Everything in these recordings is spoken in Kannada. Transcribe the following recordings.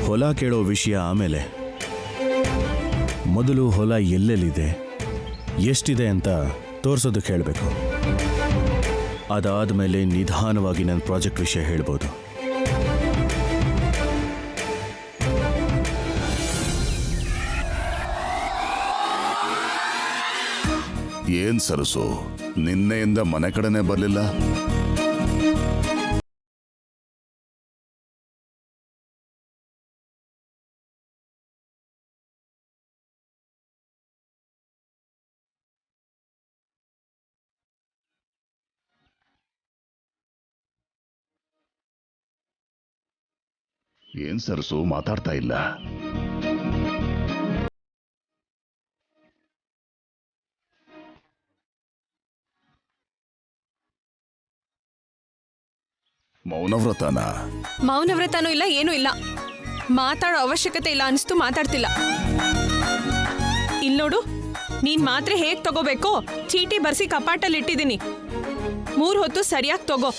ಹೊಲ ಕೇಳೋ ವಿಷಯ ಆಮೇಲೆ, ಮೊದಲು ಹೊಲ ಎಲ್ಲೆಲ್ಲಿದೆ, ಎಷ್ಟಿದೆ ಅಂತ ತೋರಿಸೋದಕ್ಕೆ ಹೇಳಬೇಕು. ಅದಾದಮೇಲೆ ನಿಧಾನವಾಗಿ ನನ್ನ ಪ್ರಾಜೆಕ್ಟ್ ವಿಷಯ ಹೇಳ್ಬೋದು. ಏನ್ ಸರಸು, ನಿನ್ನೆಯಿಂದ ಮನೆ ಕಡೆನೆ ಬರಲಿಲ್ಲ? ಏನ್ ಸರಸು ಮಾತಾಡ್ತಾ ಇಲ್ಲ? ಮೌನವ್ರತನ? ಮೌನವ್ರತನೂ ಇಲ್ಲ, ಏನೂ ಇಲ್ಲ. ಮಾತಾಡೋ ಅವಶ್ಯಕತೆ ಇಲ್ಲ ಅನಿಸ್ತು, ಮಾತಾಡ್ತಿಲ್ಲ. ಇಲ್ಲಿ ನೋಡು, ನೀನ್ ಮಾತ್ರೆ ಹೇಗ್ ತಗೋಬೇಕೋ ಚೀಟಿ ಬರ್ಸಿ ಕಪಾಟಲ್ಲಿ ಇಟ್ಟಿದ್ದೀನಿ. 3 ಹೊತ್ತು ಸರಿಯಾಗಿ ತಗೋ.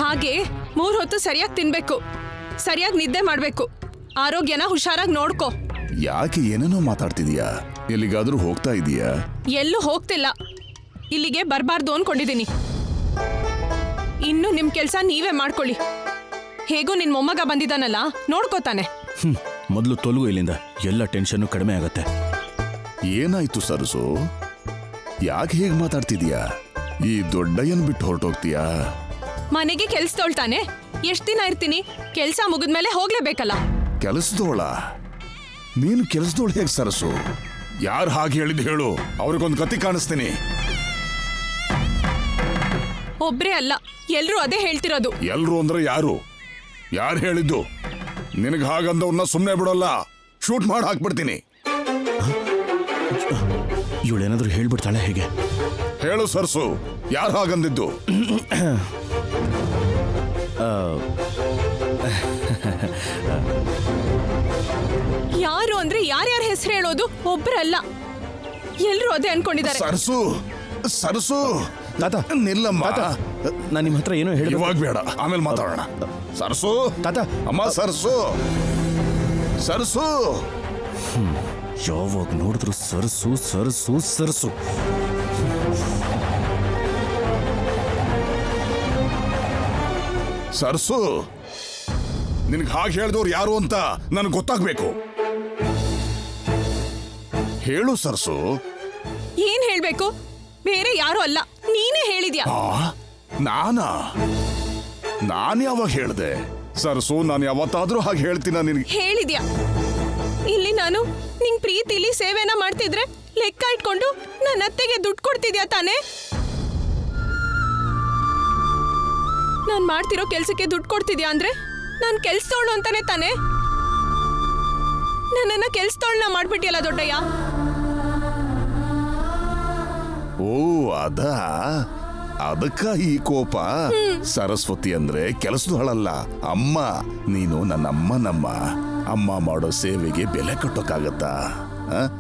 ಹಾಗೆ 3 ಹೊತ್ತು ಸರಿಯಾಗಿ ತಿನ್ಬೇಕು, ಸರಿಯಾಗಿ ನಿದ್ದೆ ಮಾಡ್ಬೇಕು, ಆರೋಗ್ಯನ ಹುಷಾರಾಗಿ ನೋಡ್ಕೋ. ಯಾಕೆ ಏನೇನೋ ಮಾತಾಡ್ತಿದೀಯಾ? ಎಲ್ಲಿಗಾದ್ರೂ ಹೋಗ್ತಾ ಇದೀಯಾ? ಎಲ್ಲೂ ಹೋಗ್ತಿಲ್ಲ, ಇಲ್ಲಿಗೆ ಬರಬಾರ್ದು ಅನ್ಕೊಂಡಿದ್ದೀನಿ. ಇನ್ನು ನಿಮ್ ಕೆಲ್ಸ ನೀವೇ ಮಾಡ್ಕೊಳ್ಳಿ. ಹೇಗೋ ನಿನ್ ಮೊಮ್ಮಗ ಬಂದಿದ್ದಾನಲ್ಲ, ನೋಡ್ಕೋತಾನೆ. ಮೊದಲು ತೊಲಗು ಇಲ್ಲಿಂದ, ಎಲ್ಲ ಟೆನ್ಷನ್ನು ಕಡಿಮೆ ಆಗತ್ತೆ. ಏನಾಯ್ತು ಸರಸು? ಯಾಕೆ ಹೇಗೆ ಮಾತಾಡ್ತಿದೀಯಾ? ಈ ದೊಡ್ಡಯ್ಯನ್ ಬಿಟ್ಟು ಹೊರಟೋಗ್ತೀಯಾ? ಮನೆಗೆ ಕೆಲ್ಸದೋಳ್ತಾನೆ, ಎಷ್ಟ್ ದಿನ ಇರ್ತೀನಿ? ಕೆಲ್ಸ ಮುಗಿದ್ಮೇಲೆ ಹೋಗ್ಲೇಬೇಕಲ್ಲ. ಕೆಲಸದೋಳ? ನೀನು ಕೆಲಸದೋಳು ಹೇಗೆ ಸರಸು? ಯಾರು ಹಾಗೆ ಹೇಳಿದ್ ಹೇಳು, ಅವ್ರಿಗೊಂದು ಕತ್ತಿ ಕಾಣಿಸ್ತೀನಿ. ಒಬ್ರೇ ಅಲ್ಲ, ಎಲ್ರೂ ಅದೇ ಹೇಳ್ತಿರೋದು. ಎಲ್ರು ಅಂದ್ರೆ ಯಾರು? ಯಾರು ಹೇಳಿದ್ದು? ನಿನಗೆ ಹಾಗಂದವ್ರನ್ನ ಸುಮ್ಮನೆ ಬಿಡೋಲ್ಲ, ಶೂಟ್ ಮಾಡಿ ಹಾಕ್ಬಿಡ್ತೀನಿ. ಇವಳೇನಾದ್ರೂ ಹೇಳ್ಬಿಡ್ತಾಳೆ ಹೇಗೆ? ಹೇಳು ಸರಸು, ಯಾರು ಹಾಗಂದಿದ್ದು? ಯಾರು ಅಂದ್ರೆ ಯಾರ್ಯಾರ ಹೆಸರು ಹೇಳೋದು? ಒಬ್ರಲ್ಲ, ಎಲ್ರೂ ಅದೇ ಅನ್ಕೊಂಡಿದ್ದಾರೆ. ಸರಸು, ಸರಸು ತಾತ ನಿಲ್ಲಮ್ಮ. ನಾನು ನಿಮ್ಮ ಹತ್ರ ಏನೋ ಹೇಳಿ. ಇವಾಗ ಬೇಡ, ಆಮೇಲೆ ಮಾತಾಡೋಣ. ಸರಸು ತಾತ. ಅಮ್ಮ ಸರಸು, ಸರಸು. ಯಾವಾಗ ನೋಡಿದ್ರು ಸರಸು ಸರಸು ಸರಸು. ಸರಸು, ನಿನಗೆ ಹಾಗೆ ಹೇಳ್ದವ್ರು ಯಾರು ಅಂತ ನನಗೆ ಗೊತ್ತಾಗ್ಬೇಕು. ಹೇಳು ಸರಸು. ಏನ್ ಹೇಳ್ಬೇಕು? ಬೇರೆ ಯಾರು ಅಲ್ಲ, ನೀನೇ ಹೇಳಿದ್ಯಾ. ನಾನಾ? ನಾನು ಯಾವಾಗ ಹೇಳ್ದೆ? ಸರಸು, ನಾನು ಯಾವತ್ತಾದ್ರೂ ಹಾಗೆ ಹೇಳ್ತೀನ ನಿನಗೆ? ಹೇಳಿದ್ಯಾ. ಇಲ್ಲಿ ನಾನು ನಿಂಗ್ ಪ್ರೀತಿಲಿ ಸೇವೆನ ಮಾಡ್ತಿದ್ರೆ ಲೆಕ್ಕ ಇಟ್ಕೊಂಡು ನನ್ನ ಅತ್ತೆಗೆ ದುಡ್ಡು ಕೊಡ್ತಿದ್ಯಾ ತಾನೇ? ನಾನ್ ಮಾಡ್ತಿರೋ ಕೆಲ್ಸಕ್ಕೆ ದುಡ್ಡು ಕೊಡ್ತಿದ್ಯಾ ಅಂದ್ರೆ ನಾನ್ ಕೆಲ್ಸದವಳು ಅಂತಾನೆ ತಾನೇ? ನನ್ನನ್ನ ಕೆಲ್ಸದವಳನ್ನ ಮಾಡ್ಬಿಟ್ಟಿಯಲ್ಲ ದೊಡ್ಡಯ್ಯ. ಓ ಅದಕ್ಕ ಈ ಕೋಪ? ಸರಸ್ವತಿ ಅಂದ್ರೆ ಕೆಲಸದವಳಲ್ಲ, ಅಮ್ಮ. ನೀನು ನನ್ನಮ್ಮ. ಅಮ್ಮ ಮಾಡೋ ಸೇವೆಗೆ ಬೆಲೆ ಕಟ್ಟೋಕ್ಕಾಗತ್ತಾ?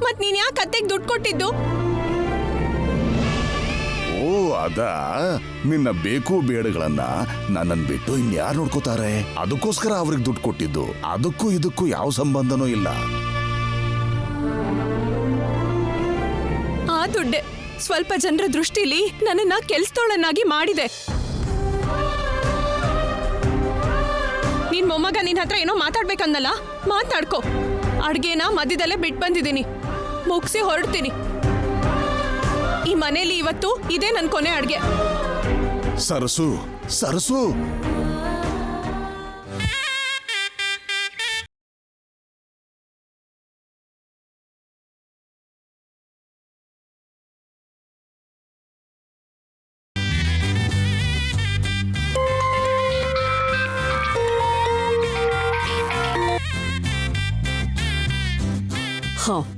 ಮತ್ ನೀನ್ ಯಾಕೆ ಅತ್ತೆಗೆ ದುಡ್ಡು ಕೊಟ್ಟಿದ್ದು? ಓ ನಿನ್ನ ಬೇಕು ಬೇಡಗಳನ್ನ ನನ್ನನ್ ಬಿಟ್ಟು ಇನ್ಯಾರು ನೋಡ್ಕೋತಾರೆ? ಅದಕ್ಕೋಸ್ಕರ ಅವ್ರಿಗೆ ದುಡ್ಡು ಕೊಟ್ಟಿದ್ದು. ಅದಕ್ಕೂ ಇದಕ್ಕೂ ಯಾವ ಸಂಬಂಧನೂ ಇಲ್ಲ. ಆ ದುಡ್ಡೆ ಸ್ವಲ್ಪ ಜನರ ದೃಷ್ಟಿಲಿ ನನ್ನನ್ನ ಕೆಲ್ಸದವಳನ್ನಾಗಿ ಮಾಡಿದೆ. ನಿನ್ ಮೊಮ್ಮಗ ನಿನ್ ಹತ್ರ ಏನೋ ಮಾತಾಡ್ಬೇಕಂದಲ್ಲ, ಮಾತಾಡ್ಕೋ. ಅಡ್ಗೆನ ಮಧ್ಯದಲ್ಲೇ ಬಿಟ್ಟು ಬಂದಿದ್ದೀನಿ, ಮುಗಿಸಿ ಹೊರಡ್ತೀನಿ. ಈ ಮನೇಲಿ ಇವತ್ತು ಇದೇ ನನ್ ಕೊನೆ ಅಡ್ಗೆ. ಸರಸು, ಸರಸು.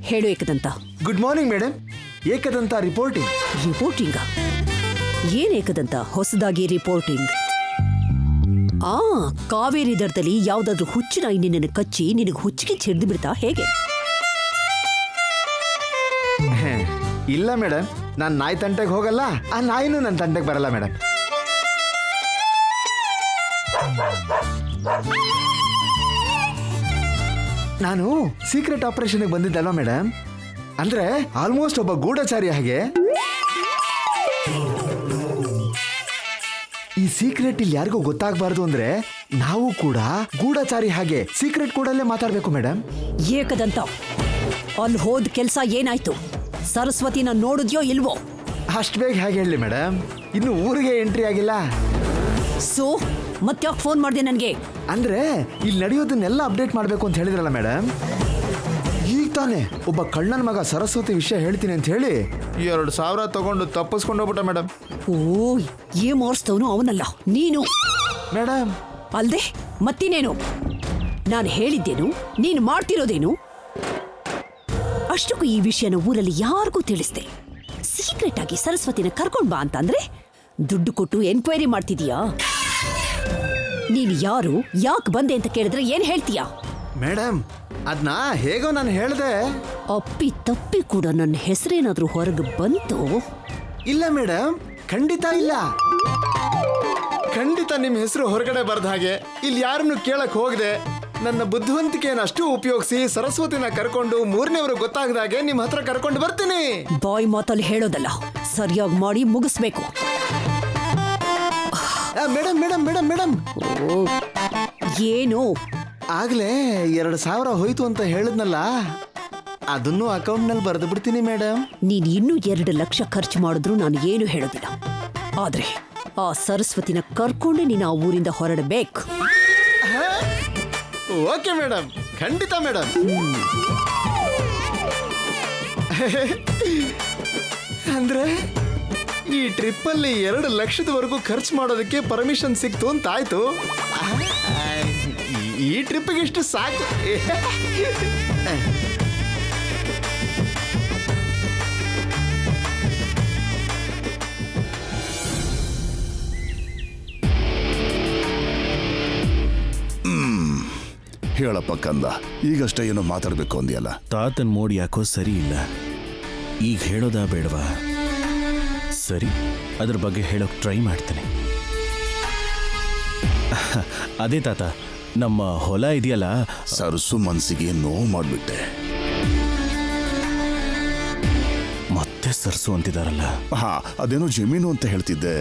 ಹೇಳು Ekadanta. Good morning madam. Ekadanta reporting? ಏನ್ ಏಕದಂತ ಹೊಸದಾಗಿ ರಿಪೋರ್ಟಿಂಗ್? ಆ ಕಾವೇರಿ ದಡದಲ್ಲಿ ಯಾವ್ದಾದ್ರು ಹುಚ್ಚು ನಾಯಿ ನಿನ್ನನ್ನು ಕಚ್ಚಿ ನಿನಗೆ ಹುಚ್ಚಿಗೆ ಹಿಡಿದು ಬಿಡ್ತಾ ಹೇಗೆ? ಇಲ್ಲ ಮೇಡಮ್, ನಾನು ನಾಯಿ ತಂಟೆಗೆ ಹೋಗಲ್ಲ, ಆ ನಾಯಿನೂ ನನ್ನ ತಂಟೆಗೆ ಬರಲ್ಲ ಮೇಡಮ್. ನಾನು ಸೀಕ್ರೆಟ್ ಆಪರೇಷನ್ಗೆ ಬಂದಿದ್ದಲ್ವಾ ಮೇಡಮ್? ಅಂದ್ರೆ ಆಲ್ಮೋಸ್ಟ್ ಒಬ್ಬ ಗೂಢಚಾರಿ ಹಾಗೆ. ಈ ಸೀಕ್ರೆಟ್ ಇಲ್ಲಿ ಯಾರಿಗೂ ಗೊತ್ತಾಗಬಾರ್ದು ಅಂದ್ರೆ ನಾವು ಕೂಡ ಗೂಢಚಾರಿ ಹಾಗೆ ಸೀಕ್ರೆಟ್ ಕೂಡಲ್ಲೇ ಮಾತಾಡ್ಬೇಕು ಮೇಡಮ್. ಏಕದಂತ ಅಲ್ಲಿ ಹೋದ್ ಕೆಲ್ಸ ಏನಾಯ್ತು? ಸರಸ್ವತಿನ ನೋಡಿದ್ಯೋ ಇಲ್ವೋ? ಅಷ್ಟು ಬೇಗ ಹೇಗೆ ಹೇಳಿ ಮೇಡಮ್, ಇನ್ನು ಊರಿಗೆ ಎಂಟ್ರಿ ಆಗಿಲ್ಲ. ಸೊ ಮತ್ತ್ಯಾಕೆ ಫೋನ್ ಮಾಡಿದೆ ನನಗೆ? ಅಂದ್ರೆ ಇಲ್ಲಿ ನಡೆಯೋದನ್ನೆಲ್ಲ ಅಪ್ಡೇಟ್ ಮಾಡಬೇಕು ಅಂತ ಹೇಳಿದ್ರಲ್ಲ ಮೇಡಮ್. ಈಗ ತಾನೇ ಒಬ್ಬ ಕಳ್ಳನ ಮಗ ಸರಸ್ವತಿ ವಿಷಯ ಹೇಳ್ತೀನಿ ಅಂತ ಹೇಳಿ 2,000 ತಗೊಂಡು ತಪ್ಪಿಸ್ಕೊಂಡು ಹೋಗ್ಬಿಟ್ಟ ಮೇಡಮ್. ಓ, ಏ ಮೋರ್ಸ್ತವನು ಅವನಲ್ಲ ನೀನು ಮೇಡಮ್ ಅಲ್ದೆ ಮತ್ತಿನೇನು? ನಾನು ಹೇಳಿದ್ದೇನು, ನೀನು ಮಾಡ್ತಿರೋದೇನು? ಅಷ್ಟಕ್ಕೂ ಈ ವಿಷಯನ ಊರಲ್ಲಿ ಯಾರಿಗೂ ತಿಳಿಸ್ದೆ ಸೀಕ್ರೆಟ್ ಆಗಿ ಸರಸ್ವತಿನ ಕರ್ಕೊಂಡ್ ಬಾ ಅಂತಂದ್ರೆ ದುಡ್ಡು ಕೊಟ್ಟು ಎನ್ಕ್ವೈರಿ ಮಾಡ್ತಿದೀಯಾ? ನೀನು ಯಾರು, ಯಾಕೆ ಬಂದೆ ಅಂತ ಕೇಳಿದ್ರೆ ಏನ್ ಹೇಳ್ತೀಯಾ? ಮೇಡಮ್ ಅದನ್ನ ಹೇಗೋ ನಾನು ಹೇಳ್ದೆ. ಅಪ್ಪಿ ತಪ್ಪಿ ಕೂಡ ನನ್ನ ಹೆಸರೇನಾದ್ರೂ ಹೊರಗೆ ಬಂತು? ಇಲ್ಲ ಮೇಡಮ್, ಖಂಡಿತ ಇಲ್ಲ. ಖಂಡಿತ ನಿಮ್ಮ ಹೆಸರು ಹೊರಗಡೆ ಬರ್ದ ಹಾಗೆ ಇಲ್ಲಿ ಯಾರನ್ನು ಕೇಳಕ್ ಹೋಗದೆ ನನ್ನ ಬುದ್ಧಿವಂತಿಕೆಯನ್ನು ಅಷ್ಟು ಉಪಯೋಗಿಸಿ ಸರಸ್ವತಿನ ಕರ್ಕೊಂಡು 3ನೇವರು ಗೊತ್ತಾಗದಾಗೆ ನಿಮ್ಮ ಹತ್ರ ಕರ್ಕೊಂಡು ಬರ್ತೀನಿ. ಬಾಯ್ ಮಾತಲ್ಲಿ ಹೇಳೋದಲ್ಲ, ಸರಿಯಾಗಿ ಮಾಡಿ ಮುಗಿಸ್ಬೇಕು. ಮೇಡಮ್ ಮೇಡಮ್ ಮೇಡಮ್ ಮೇಡಮ್ ಏನು? ಆಗ್ಲೇ 2,000 ಹೋಯ್ತು ಅಂತ ಹೇಳಿದ್ನಲ್ಲ, ಅದನ್ನು ಅಕೌಂಟ್ನಲ್ಲಿ ಬರೆದು ಬಿಡ್ತೀನಿ ಮೇಡಮ್. ನೀನ್ ಇನ್ನೂ 2 ಲಕ್ಷ ಖರ್ಚು ಮಾಡಿದ್ರು ನಾನು ಏನು ಹೇಳೋದಿಲ್ಲ. ಆದ್ರೆ ಆ ಸರಸ್ವತಿನ ಕರ್ಕೊಂಡೆ ನೀನು ಆ ಊರಿಂದ ಹೊರಡಬೇಕು. ಓಕೆ ಮೇಡಮ್, ಖಂಡಿತ ಮೇಡಮ್. ಅಂದ್ರೆ ಈ ಟ್ರಿಪ್ಪಲ್ಲಿ 2 ಲಕ್ಷದವರೆಗೂ ಖರ್ಚು ಮಾಡೋದಕ್ಕೆ ಪರ್ಮಿಷನ್ ಸಿಕ್ತು ಅಂತ ಆಯ್ತು. ಈ ಟ್ರಿಪ್ಪಿಗೆ ಇಷ್ಟು ಸಾಕು. ಹೇಳಪ್ಪ ಕಂದ, ಈಗಷ್ಟೇ ಏನೋ ಮಾತಾಡ್ಬೇಕು ಅಂದ್ಯಲ್ಲ. ತಾತನ್ ಮೋಡ್ ಯಾಕೋ ಸರಿ ಇಲ್ಲ. ಈಗ ಹೇಳೋದಾ ಬೇಡವಾ? ಸರಿ, ಅದ್ರ ಬಗ್ಗೆ ಹೇಳೋಕ್ ಟ್ರೈ ಮಾಡ್ತೇನೆ. ಅದೇ ತಾತ, ನಮ್ಮ ಹೊಲ ಇದೆಯಲ್ಲ, ಸರಸು ಮನ್ಸಿಗೆ ನೋವು ಮಾಡ್ಬಿಟ್ಟೆ. ಮತ್ತೆ ಸರ್ಸು ಅಂತಿದಾರಲ್ಲ. ಹಾ, ಅದೇನೋ ಜಮೀನು ಅಂತ ಹೇಳ್ತಿದ್ದೆ.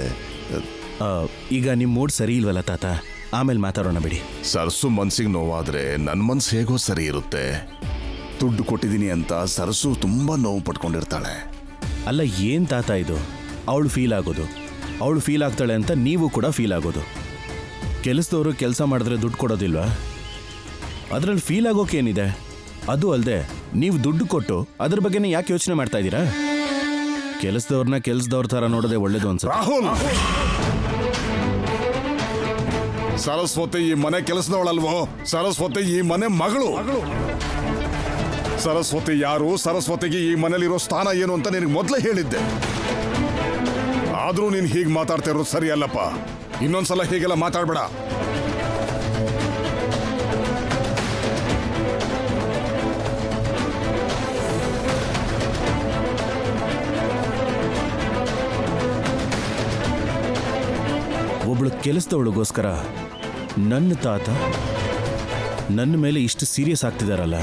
ಈಗ ನಿಮ್ಮ ಮೂಡ್ ಸರಿ ಇಲ್ವಲ್ಲ ತಾತ, ಆಮೇಲೆ ಮಾತಾಡೋಣ ಬಿಡಿ. ಸರಸು ಮನ್ಸಿಗೆ ನೋವಾದ್ರೆ ನನ್ನ ಮನ್ಸು ಹೇಗೋ ಸರಿ ಇರುತ್ತೆ. ದುಡ್ಡು ಕೊಟ್ಟಿದ್ದೀನಿ ಅಂತ ಸರಸು ತುಂಬಾ ನೋವು ಪಡ್ಕೊಂಡಿರ್ತಾಳೆ. ಅಲ್ಲ, ಏನ್ ತಾತ ಇದು? ಅವಳು ಫೀಲ್ ಆಗೋದು, ಅವಳು ಫೀಲ್ ಆಗ್ತಾಳೆ ಅಂತ ನೀವು ಕೂಡ ಫೀಲ್ ಆಗೋದು. ಕೆಲಸದವರು ಕೆಲಸ ಮಾಡಿದ್ರೆ ದುಡ್ಡು ಕೊಡೋದಿಲ್ವಾ? ಅದರಲ್ಲಿ ಫೀಲ್ ಆಗೋಕೇನಿದೆ? ಅದು ಅಲ್ಲದೆ ನೀವು ದುಡ್ಡು ಕೊಟ್ಟು ಅದ್ರ ಬಗ್ಗೆನೇ ಯಾಕೆ ಯೋಚನೆ ಮಾಡ್ತಾ ಇದ್ದೀರಾ? ಕೆಲಸದವ್ರನ್ನ ಕೆಲಸದವ್ರ ಥರ ನೋಡೋದೇ ಒಳ್ಳೇದು ಅನ್ಸುತ್ತೆ. ರಾಹುಲ್, ಸರಸ್ವತಿ ಈ ಮನೆ ಕೆಲಸದವಳಲ್ವೋ? ಸರಸ್ವತಿ ಈ ಮನೆ ಮಗಳು. ಸರಸ್ವತಿ ಯಾರು, ಸರಸ್ವತಿಗೆ ಈ ಮನೇಲಿರೋ ಸ್ಥಾನ ಏನು ಅಂತ ನಿನಗೆ ಮೊದಲೇ ಹೇಳಿದ್ದೆ. ಆದ್ರೂ ನೀನು ಹೀಗೆ ಮಾತಾಡ್ತಾ ಇರೋದು ಸರಿ ಅಲ್ಲಪ್ಪ. ಇನ್ನೊಂದ್ಸಲ ಹೀಗೆಲ್ಲ ಮಾತಾಡ್ಬೇಡ. ಒಬ್ಳು ಕೆಲಸದವಳಿಗೋಸ್ಕರ ನನ್ನ ತಾತ ನನ್ನ ಮೇಲೆ ಇಷ್ಟು ಸೀರಿಯಸ್ ಆಗ್ತಿದಾರಲ್ಲ.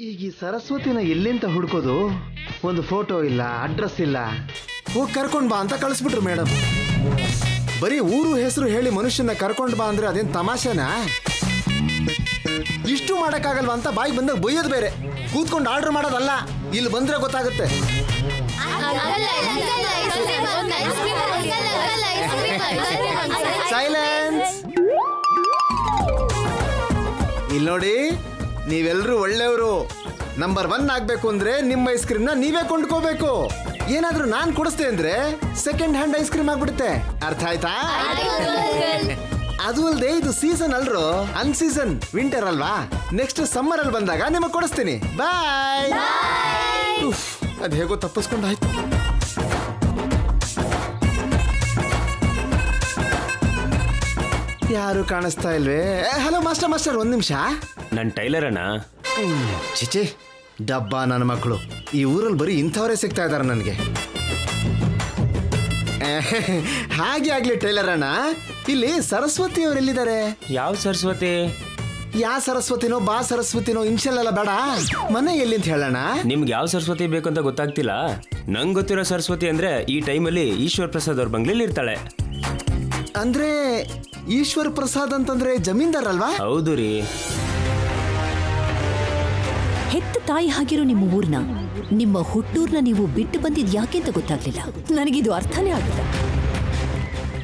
ಈಗ ಈ ಸರಸ್ವತಿನ ಎಲ್ಲಿಂದ ಹುಡ್ಕೋದು? ಒಂದು ಫೋಟೋ ಇಲ್ಲ, ಅಡ್ರೆಸ್ ಇಲ್ಲ. ಹೋಗಿ ಕರ್ಕೊಂಡ್ ಬಾ ಅಂತ ಕಳಿಸ್ಬಿಟ್ರು ಮೇಡಮ್. ಬರೀ ಊರು ಹೆಸರು ಹೇಳಿ ಮನುಷ್ಯನ ಕರ್ಕೊಂಡ್ ಬಾ ಅಂದ್ರೆ ಅದೇನ್ ತಮಾಷೆನಾ? ಇಷ್ಟು ಮಾಡಕ್ಕಾಗಲ್ವಾ ಅಂತ ಬಾಯಿಗೆ ಬಂದಾಗ ಬೈಯೋದು ಬೇರೆ. ಕೂತ್ಕೊಂಡು ಆರ್ಡರ್ ಮಾಡೋದಲ್ಲ, ಇಲ್ಲಿ ಬಂದ್ರೆ ಗೊತ್ತಾಗುತ್ತೆ. ಸೈಲೆನ್ಸ್. ಇಲ್ಲಿ ನೋಡಿ, ನೀವೆಲ್ಲರೂ ಒಳ್ಳೆಯವರು. ನಂಬರ್ 1 ಆಗ್ಬೇಕು ಅಂದ್ರೆ ನಿಮ್ಮ ಐಸ್ ಕ್ರೀಮ್ನ ನೀವೇ ಕೊಂಡ್ಕೋಬೇಕು. ಏನಾದ್ರೂ ನಾನ್ ಕೊಡಿಸ್ತೆ ಅಂದ್ರೆ ಸೆಕೆಂಡ್ ಹ್ಯಾಂಡ್ ಐಸ್ ಕ್ರೀಮ್ ಆಗ್ಬಿಡುತ್ತೆ. ಅರ್ಥ ಆಯ್ತಾ? ಅದು ಅಲ್ಲದೆ ಇದು ಸೀಸನ್ ಅಲ್ರೋ, ಅನ್ ಸೀಸನ್ ವಿಂಟರ್ ಅಲ್ವಾ. ನೆಕ್ಸ್ಟ್ ಸಮ್ಮರ್ ಅಲ್ಲಿ ಬಂದಾಗ ನಿಮಗೆ ಕೊಡಿಸ್ತೀನಿ. ಬಾಯ್. ಅದ್ ಹೇಗೋ ತಪ್ಪಿಸ್ಕೊಂಡಾಯ್ತು. ಯಾರು ಕಾಣಿಸ್ತಾ ಇಲ್ವೇ? ಹಲೋ ಮಾಸ್ಟರ್, ಒಂದ್ ನಿಮಿಷ. ನನ್ನ ಟೈಲರ್ ಅಣ್ಣ. ಚಿಚಿ, ಡಬ್ಬ ನನ್ನ ಮಕ್ಕಳು. ಈ ಊರಲ್ಲಿ ಬರೀ ಇಂಥವರೇ ಸಿಗ್ತಾ ಇದಾರೆ ನನಗೆ. ಹಾಗೆ ಆಗ್ಲಿ ಟೈಲರ್ ಅಣ್ಣ. ಇಲ್ಲಿ ಸರಸ್ವತಿ ಅವ್ರು ಎಲ್ಲಿದ್ದಾರೆ? ಯಾವ ಸರಸ್ವತಿ? ಯಾ ಸರಸ್ವತಿನೋ ಬಾ ಸರಸ್ವತಿನೋ ಇನ್ಶಿಯಲ್ ಎಲ್ಲ ಬೇಡ, ಮನೆ ಎಲ್ಲಿ ಅಂತ ಹೇಳೋಣ. ನಿಮ್ಗೆ ಯಾವ ಸರಸ್ವತಿ ಬೇಕು ಅಂತ ಗೊತ್ತಾಗ್ತಿಲ್ಲ. ನಂಗೆ ಗೊತ್ತಿರೋ ಸರಸ್ವತಿ ಅಂದ್ರೆ ಈ ಟೈಮಲ್ಲಿ ಈಶ್ವರ್ ಪ್ರಸಾದ್ ಅವ್ರ ಬಂಗ್ಲೆಲಿ ಇರ್ತಾಳೆ. ಅಂದ್ರೆ ಈಶ್ವರ್ ಪ್ರಸಾದ್ ಅಂತಂದ್ರೆ ಜಮೀನ್ದಾರ್ ಅಲ್ವಾ? ಹೌದು ರೀ. ಹೆತ್ತ ತಾಯಿ ಆಗಿರೋ ನಿಮ್ಮ ಊರ್ನ, ನಿಮ್ಮ ಹುಟ್ಟೂರ್ನ ನೀವು ಬಿಟ್ಟು ಬಂದಿದ್ ಯಾಕೆ ಅಂತ ಗೊತ್ತಾಗ್ಲಿಲ್ಲ. ನನಗಿದು ಅರ್ಥನೇ ಆಗಿಲ್ಲ.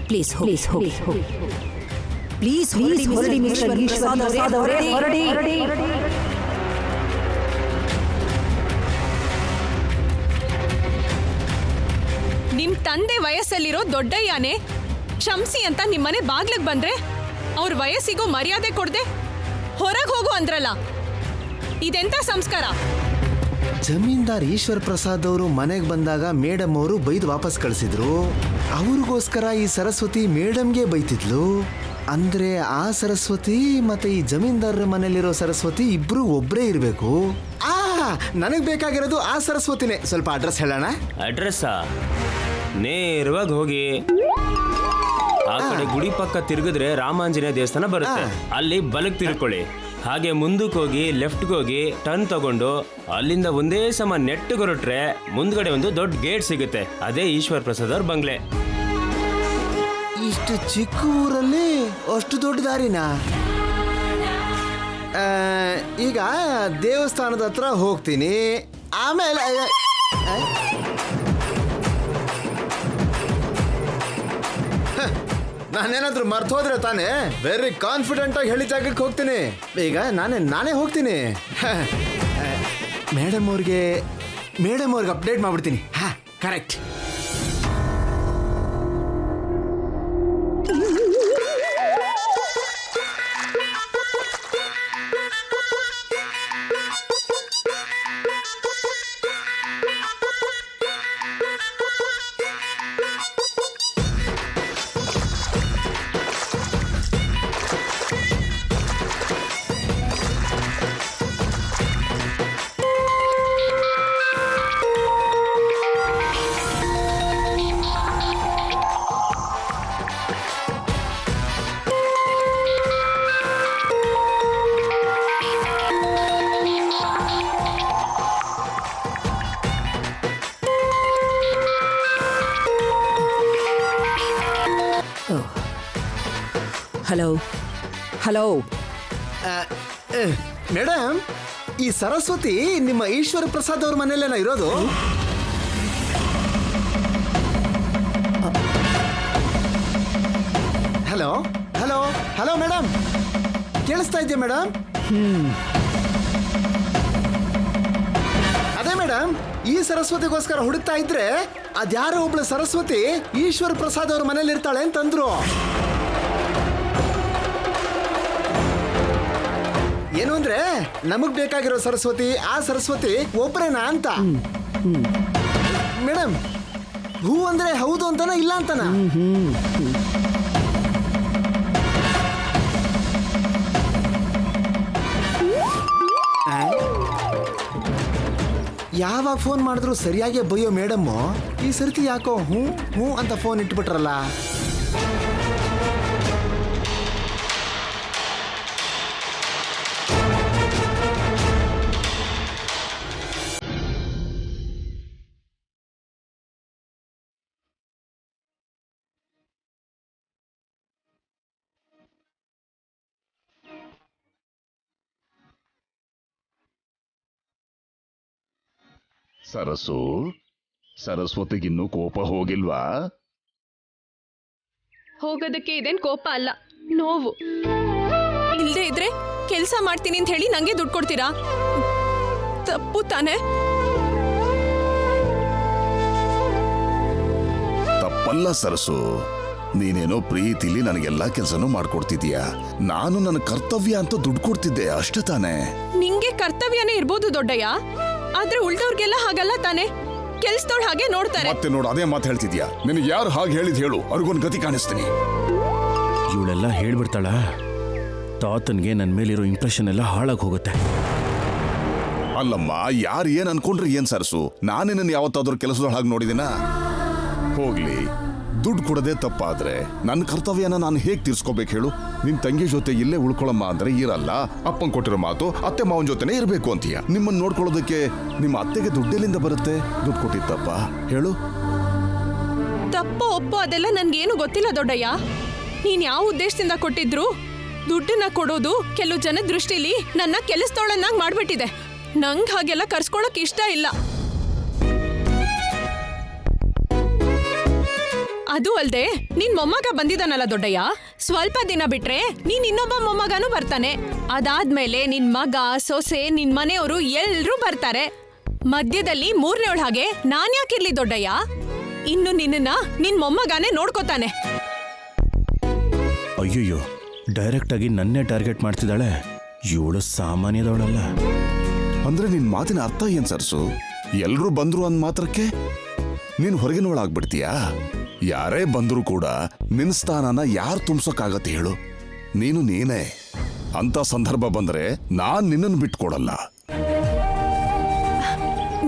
ಪ್ಲೀಸ್ ಹೊರಡಿ ಮಿಸ್ಟರ್ ಪ್ರಸಾದ್ ಅವರೇ, ಹೊರಡಿ. ನಿಮ್ ತಂದೆ ವಯಸ್ಸಲ್ಲಿರೋ ದೊಡ್ಡಯ್ಯನೇ ಕ್ಷಮಿಸಿ ಅಂತ ನಿಮ್ಮನೆ ಬಾಗ್ಲಿಗೆ ಬಂದ್ರೆ ಅವ್ರ ವಯಸ್ಸಿಗೂ ಮರ್ಯಾದೆ ಕೊಡದೆ ಹೊರಗೆ ಹೋಗು ಅಂದ್ರಲ್ಲ, ಇದೆಂತ ಸಂಸ್ಕಾರ? ಜಮೀನ್ದಾರ್ ಈಶ್ವರ್ ಪ್ರಸಾದ್ ಅವರು ಮನೆಗೆ ಬಂದಾಗ ಮೇಡಮ್ ಅವರು ಬೈದು ವಾಪಸ್ ಕಳಿಸಿದ್ರು. ಅವ್ರಿಗೋಸ್ಕರ ಈ ಸರಸ್ವತಿ ಮೇಡಮ್ಗೆ ಬೈತಿದ್ಲು. ಅಂದ್ರೆ ಆ ಸರಸ್ವತಿ ಮತ್ತೆ ಈ ಜಮೀನ್ದಾರರ ಮನೇಲಿರೋ ಸರಸ್ವತಿ ಇಬ್ರು ಒಬ್ರೇ ಇರಬೇಕು. ನನಗ್ ಬೇಕಾಗಿರೋದು ಆ ಸರಸ್ವತಿನೇ. ಸ್ವಲ್ಪ ಅಡ್ರೆಸ್ ಹೇಳೋಣ. ಅಡ್ರೆಸ್ಸಾ? ನೇರವಾಗಿ ಹೋಗಿ ಆ ಕಡೆ ಗುಡಿ ಪಕ್ಕ ತಿರುಗಿದ್ರೆ ರಾಮಾಂಜನೇಯ ದೇವಸ್ಥಾನ ಬರುತ್ತೆ. ಅಲ್ಲಿ ಬಲಕ್ ತಿರ್ಕೊಳ್ಳಿ. ಹಾಗೆ ಮುಂದಕ್ಕೆ ಹೋಗಿ ಲೆಫ್ಟ್ಗೆ ಹೋಗಿ ಟರ್ನ್ ತಗೊಂಡು ಅಲ್ಲಿಂದ ಒಂದೇ ಸಮ ನೆಟ್ಟಿಗೆ ಹೊರಟ್ರೆ ಮುಂದ್ಗಡೆ ಒಂದು ದೊಡ್ಡ ಗೇಟ್ ಸಿಗುತ್ತೆ. ಅದೇ ಈಶ್ವರ್ ಪ್ರಸಾದ್ ಅವ್ರ ಬಂಗ್ಲೆ. ಇಷ್ಟು ಚಿಕ್ಕ ಊರಲ್ಲಿ ಅಷ್ಟು ದೊಡ್ಡ ದಾರಿನಾ? ಈಗ ದೇವಸ್ಥಾನದ ಹತ್ರ ಹೋಗ್ತೀನಿ, ಆಮೇಲೆ ನಾನೇನಾದ್ರೂ ಮರ್ತು ಹೋದ್ರೆ ತಾನೇ? ವೆರಿ ಕಾನ್ಫಿಡೆಂಟ್ ಆಗಿ ಹೇಳಿ ಜಾಗಕ್ಕೆ ಹೋಗ್ತೀನಿ. ಈಗ ನಾನೇ ಹೋಗ್ತೀನಿ. ಮೇಡಮ್ ಅವ್ರಿಗೆ ಅಪ್ಡೇಟ್ ಮಾಡ್ಬಿಡ್ತೀನಿ. ಕರೆಕ್ಟ್. ಹಲೋ ಮೇಡಮ್, ಈ ಸರಸ್ವತಿ ನಿಮ್ಮ ಈಶ್ವರ ಪ್ರಸಾದ್ ಅವ್ರ ಮನೇಲೇನ ಇರೋದು? ಹಲೋ ಮೇಡಮ್, ಕೇಳಿಸ್ತಾ ಇದೆಯಾ ಮೇಡಮ್? ಅದೇ ಮೇಡಮ್, ಈ ಸರಸ್ವತಿಗೋಸ್ಕರ ಹುಡುಕ್ತಾ ಇದ್ರೆ ಅದ್ಯಾರೋ ಒಬ್ಳು ಸರಸ್ವತಿ ಈಶ್ವರ ಪ್ರಸಾದ್ ಅವ್ರ ಮನೇಲಿ ಇರ್ತಾಳೆ ಅಂತಂದ್ರು. ಏನು ಅಂದ್ರೆ ನಮಗ್ ಬೇಕಾಗಿರೋ ಸರಸ್ವತಿ ಆ ಸರಸ್ವತಿ ಒಬ್ರೇನಾ ಅಂತ. ಮೇಡಮ್, ಹೂ ಅಂದ್ರೆ ಹೌದು ಅಂತಾನ ಇಲ್ಲ ಅಂತಾನ? ಯಾವಾಗ ಫೋನ್ ಮಾಡಿದ್ರು ಸರಿಯಾಗಿ ಬೈಯೋ ಮೇಡಮ್ಮು ಈ ಸರ್ತಿ ಯಾಕೋ ಹ್ಞೂ ಅಂತ ಫೋನ್ ಇಟ್ಬಿಟ್ರಲ್ಲ. ಸರಸ್ವತಿಗಿನ್ನೂ ಕೋಪ ಹೋಗಿಲ್ವಾ? ಹೋಗೋದಕ್ಕೆ ಇದೇನ್ ಕೋಪ ಅಲ್ಲ, ನೋವು. ಇಲ್ದೇ ಇದ್ರೆ ಕೆಲಸ ಮಾಡ್ತೀನಿ ಅಂತ ಹೇಳಿ ನಂಗೆ ದುಡ್ಡು ಕೊಡ್ತೀರಾ? ತಪ್ಪು ತಾನೆ? ತಪ್ಪಲ್ಲ ಸರಸು, ನೀನೇನೋ ಪ್ರೀತಿಲಿ ನನಗೆಲ್ಲಾ ಕೆಲಸನೂ ಮಾಡ್ಕೊಡ್ತಿದೀಯಾ. ನಾನು ನನ್ನ ಕರ್ತವ್ಯ ಅಂತ ದುಡ್ಡು ಕೊಡ್ತಿದ್ದೆ ಅಷ್ಟೇ ತಾನೇ. ನಿಂಗೆ ಕರ್ತವ್ಯನೇ ಇರ್ಬೋದು ದೊಡ್ಡಯ್ಯ, ಆದ್ರೆ ಉಳ್ದವ್ರಿಗೆಲ್ಲ ಹಾಗಲ್ಲ ತಾನೆ. ಕೆಲ್ಸದವ್ರು ಹಾಗೆ ನೋಡ್ತಾರೆ. ಮತ್ತೆ ನೋಡು, ಅದೇ ಮಾತು ಹೇಳ್ತಿದ್ಯಾ. ನಿನಗೆ ಯಾರು ಹಾಗೆ ಹೇಳಿದ್ ಹೇಳು, ಅವ್ರಿಗೊಂದು ಗತಿ ಕಾಣಿಸ್ತೀನಿ. ಇವಳೆಲ್ಲ ಹೇಳ್ಬಿಡ್ತಾಳ, ತಾತನ್ಗೆ ನನ್ನ ಮೇಲಿರೋ ಇಂಪ್ರೆಷನ್ ಎಲ್ಲ ಹಾಳಾಗಿ ಹೋಗುತ್ತೆ. ಅಲ್ಲಮ್ಮ, ಯಾರು ಏನ್ ಅನ್ಕೊಂಡ್ರೆ ಏನ್ ಸರಸು? ನಾನೇ ನನ್ನ ಯಾವತ್ತಾದ್ರೂ ಕೆಲಸದೊಳಗೆ ಹಾಗೆ ನೋಡಿದಿನ? ಹೋಗ್ಲಿ, ದುಡ್ಡು ಕೊಡದೆ ತಪ್ಪಾದ್ರೆ ನನ್ನ ಕರ್ತವ್ಯನ ನಾನು ಹೇಗೆ ತೀರ್ಸ್ಕೋಬೇಕು ಹೇಳು? ನಿನ್ ತಂಗಿ ಜೊತೆ ಇಲ್ಲೇ ಉಳ್ಕೊಳಮ್ಮ ಅಂದ್ರೆ ಇರಲ್ಲ. ಅಪ್ಪನ್ ಕೊಟ್ಟಿರೋ ಮಾತು ಅತ್ತೆ ಮಾವನ್ ಜೊತೆನೇ ಇರಬೇಕು ಅಂತೀಯ. ನಿಮ್ಮನ್ನ ನೋಡ್ಕೊಳ್ಳೋದಕ್ಕೆ ನಿಮ್ಮ ಅತ್ತೆಗೆ ದುಡ್ಡೆಲ್ಲಿಂದ ಬರುತ್ತೆ? ದುಡ್ಡು ಕೊಟ್ಟಿತ್ತಪ್ಪ ಹೇಳು. ತಪ್ಪು ಒಪ್ಪು ಅದೆಲ್ಲ ನನ್ಗೇನು ಗೊತ್ತಿಲ್ಲ ದೊಡ್ಡಯ್ಯ. ನೀನ್ ಯಾವ ಉದ್ದೇಶದಿಂದ ಕೊಟ್ಟಿದ್ರು ದುಡ್ಡನ್ನ ಕೊಡೋದು ಕೆಲವು ಜನ ದೃಷ್ಟಿಲಿ ನನ್ನ ಕೆಲಸದೊಳನ್ನಾಗಿ ಮಾಡ್ಬಿಟ್ಟಿದೆ. ನಂಗ್ ಹಾಗೆಲ್ಲ ಕರ್ಸ್ಕೊಳಕ್ ಇಷ್ಟ ಇಲ್ಲ. ಅದು ಅಲ್ದೆ ನಿನ್ ಮೊಮ್ಮಗ ಬಂದಿದ್ದಾನಲ್ಲ ದೊಡ್ಡಯ್ಯ, ಸ್ವಲ್ಪ ದಿನ ಬಿಟ್ರೆ ನೀನ್ ಇನ್ನೊಬ್ಬ ಮೊಮ್ಮಗನೂ ಬರ್ತಾನೆ. ಅದಾದ್ಮೇಲೆ ನಿನ್ ಮಗ, ಸೊಸೆ, ನಿನ್ ಮನೆಯವರು ಎಲ್ರೂ ಬರ್ತಾರೆ. ಮಧ್ಯದಲ್ಲಿ ಮೂರನೇವಳ ಹಾಗೆ ನಾನ್ ಯಾಕಿರ್ಲಿ ದೊಡ್ಡಯ್ಯ? ಇನ್ನು ನಿನ್ನ ನಿನ್ ಮೊಮ್ಮಗನೇ ನೋಡ್ಕೋತಾನೆ. ಅಯ್ಯಯ್ಯೋ, ಡೈರೆಕ್ಟ್ ಆಗಿ ನನ್ನೇ ಟಾರ್ಗೆಟ್ ಮಾಡ್ತಿದ್ದಾಳೆ. ಇವಳು ಸಾಮಾನ್ಯದವಳಲ್ಲ. ಅಂದ್ರೆ ನಿನ್ ಮಾತಿನ ಅರ್ಥ ಏನ್ ಸರ್ಸು? ಎಲ್ರೂ ಬಂದ್ರು ಅಂದ್ ಮಾತ್ರಕ್ಕೆ ನೀನ್ ಹೊರಗಿನವಳಾಗ್ಬಿಡ್ತೀಯಾ? ಯಾರೇ ಬಂದ್ರು ಕೂಡ ನಿನ್ ಸ್ಥಾನನ ಯಾರು ತುಂಬ್ಸೋಕ್ಕಾಗತ್ತೆ ಹೇಳು? ನೀನೇ. ಅಂತ ಸಂದರ್ಭ ಬಂದ್ರೆ ನಾನ್ ನಿನ್ನನ್ನು ಬಿಟ್ಕೊಡಲ್ಲ.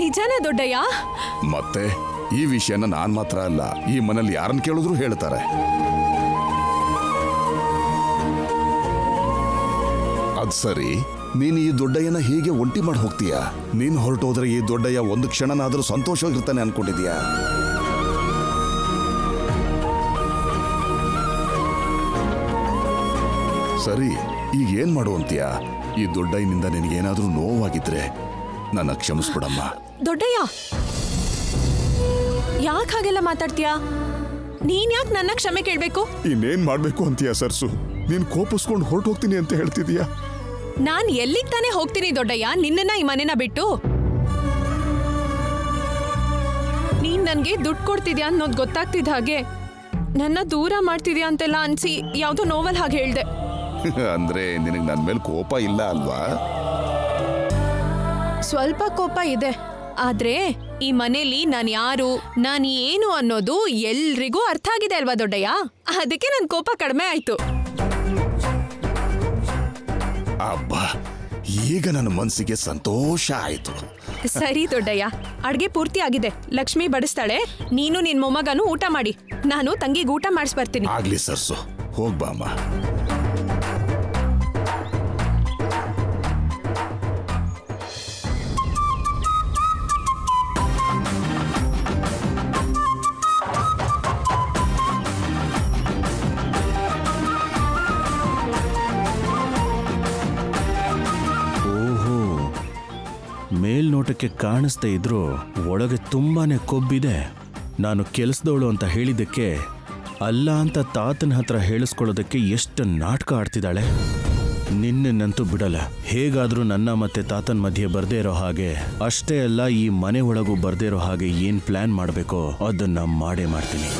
ನಿಜಾನೇ ದೊಡ್ಡಯ್ಯ? ಮತ್ತೆ ಈ ವಿಷಯನ ನಾನ್ ಮಾತ್ರ ಅಲ್ಲ, ಈ ಮನೇಲಿ ಯಾರನ್ನ ಕೇಳಿದ್ರು ಹೇಳ್ತಾರೆ. ಅದ್ ಸರಿ, ನೀನು ಈ ದೊಡ್ಡಯ್ಯನ ಹೀಗೆ ಒಂಟಿ ಮಾಡಿ ಹೋಗ್ತೀಯಾ? ನೀನ್ ಹೊರಟೋದ್ರೆ ಈ ದೊಡ್ಡಯ್ಯ ಒಂದು ಕ್ಷಣನಾದ್ರೂ ಸಂತೋಷವಾಗಿರ್ತಾನೆ ಅನ್ಕೊಂಡಿದ್ಯಾ? ಸರಿ, ಈಗ ಏನ್ ಮಾಡು ಅಂತೀಯಾ? ಈ ದೊಡ್ಡಯ್ಯನಿಂದ ನಿನಗೇನಾದ್ರೂ ನೋವಾಗಿದ್ರೆ ನನ್ನ ಕ್ಷಮಿಸ್ಬಿಡಮ್ಮ. ದೊಡ್ಡಯ್ಯ, ಯಾಕೆ ಹಾಗೆಲ್ಲ ಮಾತಾಡ್ತೀಯಾ? ನೀನ್ ಯಾಕೆ ನನ್ನ ಕ್ಷಮೆ ಕೇಳ್ಬೇಕು? ಇನ್ನೇನ್ ಮಾಡ್ಬೇಕು ಅಂತೀಯಾ ಸರ್ಸು? ನೀನ್ ಕೋಪಿಸ್ಕೊಂಡು ಹೊರಟು ಹೋಗ್ತೀನಿ ಅಂತ ಹೇಳ್ತಿದೀಯಾ? ನಾನ್ ಎಲ್ಲಿಗ್ ತಾನೇ ಹೋಗ್ತೀನಿ ದೊಡ್ಡಯ್ಯ, ನಿನ್ನನ್ನ ಈ ಮನೆನ ಬಿಟ್ಟು? ನೀನ್ ನನ್ಗೆ ದುಡ್ಡು ಕೊಡ್ತಿದ್ಯಾ ಅನ್ನೋದು ಗೊತ್ತಾಗ್ತಿದ್ದ ಹಾಗೆ ನನ್ನ ದೂರ ಮಾಡ್ತಿದ್ಯಾ ಅಂತೆಲ್ಲ ಅನ್ಸಿ ಯಾವ್ದೋ ನೋವಲ್ ಹಾಗೆ ಹೇಳ್ದೆ. ಅಂದ್ರೆ ನಿನಗ್ ನನ್ ಮೇಲೆ ಕೋಪ ಇಲ್ಲ ಅಲ್ವಾ? ಸ್ವಲ್ಪ ಕೋಪ ಇದೆ, ಆದ್ರೆ ಈ ಮನೇಲಿ ನಾನ್ ಯಾರು, ನಾನ್ ಏನು ಅನ್ನೋದು ಎಲ್ರಿಗೂ ಅರ್ಥ ಆಗಿದೆ ಅಲ್ವಾ ದೊಡ್ಡಯ್ಯ? ಅದಕ್ಕೆ ನನ್ ಕೋಪ ಕಡಿಮೆ ಆಯ್ತು. ಅಬ್ಬಾ, ಈಗ ನನ್ನ ಮನ್ಸಿಗೆ ಸಂತೋಷ ಆಯ್ತು. ಸರಿ ದೊಡ್ಡಯ್ಯ, ಅಡ್ಗೆ ಪೂರ್ತಿ ಆಗಿದೆ. ಲಕ್ಷ್ಮಿ ಬಡಿಸ್ತಾಳೆ, ನೀನು ನಿನ್ ಮೊಮ್ಮಗನು ಊಟ ಮಾಡಿ. ನಾನು ತಂಗಿಗೆ ಊಟ ಮಾಡಿಸ್ಬರ್ತೀನಿ. ಆಗ್ಲಿ ಸರ್ಸು, ಹೋಗ್ಬಾ ಅಮ್ಮ. ಮೇಲ್ನೋಟಕ್ಕೆ ಕಾಣಿಸ್ತಾ ಇದ್ರು ಒಳಗೆ ತುಂಬಾನೇ ಕೊಬ್ಬಿದೆ. ನಾನು ಕೆಲಸದವಳು ಅಂತ ಹೇಳಿದ್ದಕ್ಕೆ ಅಲ್ಲ ಅಂತ ತಾತನ ಹತ್ರ ಹೇಳಿಸ್ಕೊಳ್ಳೋದಕ್ಕೆ ಎಷ್ಟು ನಾಟಕ ಆಡ್ತಿದ್ದಾಳೆ. ನಿನ್ನಂತೂ ಬಿಡಲ್ಲ. ಹೇಗಾದ್ರೂ ನನ್ನ ಮತ್ತೆ ತಾತನ ಮಧ್ಯೆ ಬರ್ದೇ ಇರೋ ಹಾಗೆ, ಅಷ್ಟೇ ಅಲ್ಲ ಈ ಮನೆ ಒಳಗೂ ಬರ್ದೇ ಇರೋ ಹಾಗೆ ಏನ್ ಪ್ಲಾನ್ ಮಾಡಬೇಕೋ ಅದನ್ನ ಮಾಡೇ ಮಾಡ್ತೀನಿ.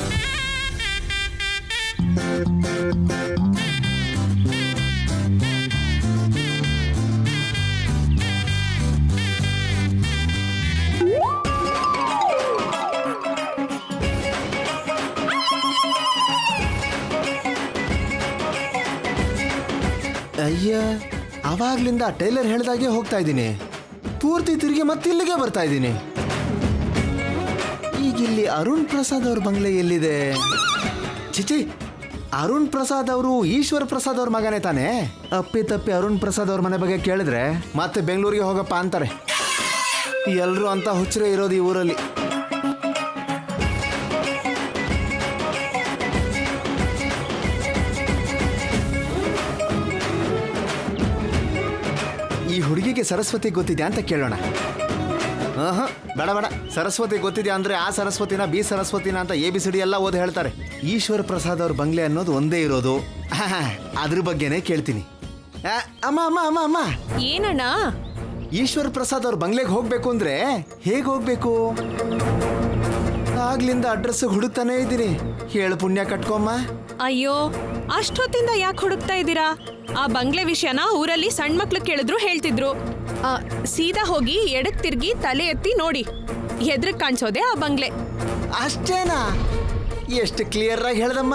ಅಯ್ಯ, ಅವಾಗ್ಲಿಂದ ಟೈಲರ್ ಹೇಳ್ದಾಗೆ ಹೋಗ್ತಾ ಇದ್ದೀನಿ. ಪೂರ್ತಿ ತಿರುಗಿ ಮತ್ತಿಲ್ಲಿಗೆ ಬರ್ತಾ ಇದ್ದೀನಿ. ಈಗಿಲ್ಲಿ ಅರುಣ್ ಪ್ರಸಾದ್ ಅವ್ರ ಬಂಗ್ಲೆ ಎಲ್ಲಿದೆ? ಚಿಚಿ, ಅರುಣ್ ಪ್ರಸಾದ್ ಅವರು ಈಶ್ವರ್ ಪ್ರಸಾದ್ ಅವ್ರ ಮಗನೇ ತಾನೆ? ಅಪ್ಪಿ ತಪ್ಪಿ ಅರುಣ್ ಪ್ರಸಾದ್ ಅವ್ರ ಮನೆ ಬಗ್ಗೆ ಕೇಳಿದ್ರೆ ಮತ್ತೆ ಬೆಂಗಳೂರಿಗೆ ಹೋಗಪ್ಪ ಅಂತಾರೆ. ಎಲ್ರು ಅಂತ ಹುಚ್ಚರೇ ಇರೋದು ಈ ಊರಲ್ಲಿ. ಈ ಹುಡುಗಿಗೆ ಸರಸ್ವತಿ ಗೊತ್ತಿದೆ ಅಂತ ಕೇಳೋಣ. ಬೇಡ ಬೇಡ. ಸರಸ್ವತಿ ಗೊತ್ತಿದ್ಯಾ ಅಂದ್ರೆ ಆ ಸರಸ್ವತಿನ ಬಿ ಸರಸ್ವತಿನ ಅಂತ ABCD ಎಲ್ಲ ಓದಿ ಹೇಳ್ತಾರೆ. ಈಶ್ವರ್ ಪ್ರಸಾದ್ ಅವ್ರ ಬಂಗ್ಲೆ ಅನ್ನೋದು ಒಂದೇ ಇರೋದು. ಅದ್ರ ಬಗ್ಗೆನೇ ಕೇಳ್ತೀನಿ. ಅಮ್ಮ ಅಮ್ಮ ಅಮ್ಮ ಅಮ್ಮ ಏನಣ್ಣ? ಈಶ್ವರ್ ಪ್ರಸಾದ್ ಅವ್ರ ಬಂಗ್ಲೆಗೆ ಹೋಗ್ಬೇಕು ಅಂದ್ರೆ ಹೇಗೆ ಹೋಗ್ಬೇಕು? ಆಗ್ಲಿಂದ ಅಡ್ರೆಸ್ ಹುಡುಕ್ತಾನೆ ಇದ್ದೀನಿ. ಹೇಳು ಪುಣ್ಯ ಕಟ್ಕೊಮ್ಮ. ಅಯ್ಯೋ, ಅಷ್ಟೊತ್ತಿಂದ ಯಾಕೆ ಹುಡುಕ್ತಾ ಇದ್ದೀರಾ? ಆ ಬಂಗ್ಲೆ ವಿಷಯನ ಊರಲ್ಲಿ ಸಣ್ಣ ಮಕ್ಳು ಕೇಳಿದ್ರು ಹೇಳ್ತಿದ್ರು. ಸೀದಾ ಹೋಗಿ ಎಡಕ್ ತಿರ್ಗಿ ತಲೆ ಎತ್ತಿ ನೋಡಿ, ಎದ್ರಗ್ ಕಾಣಿಸೋದೆ ಆ ಬಂಗ್ಲೆ. ಅಷ್ಟೇನಾ? ಎಷ್ಟು ಕ್ಲಿಯರ್ ಆಗಿ ಹೇಳ್ದಮ್ಮ.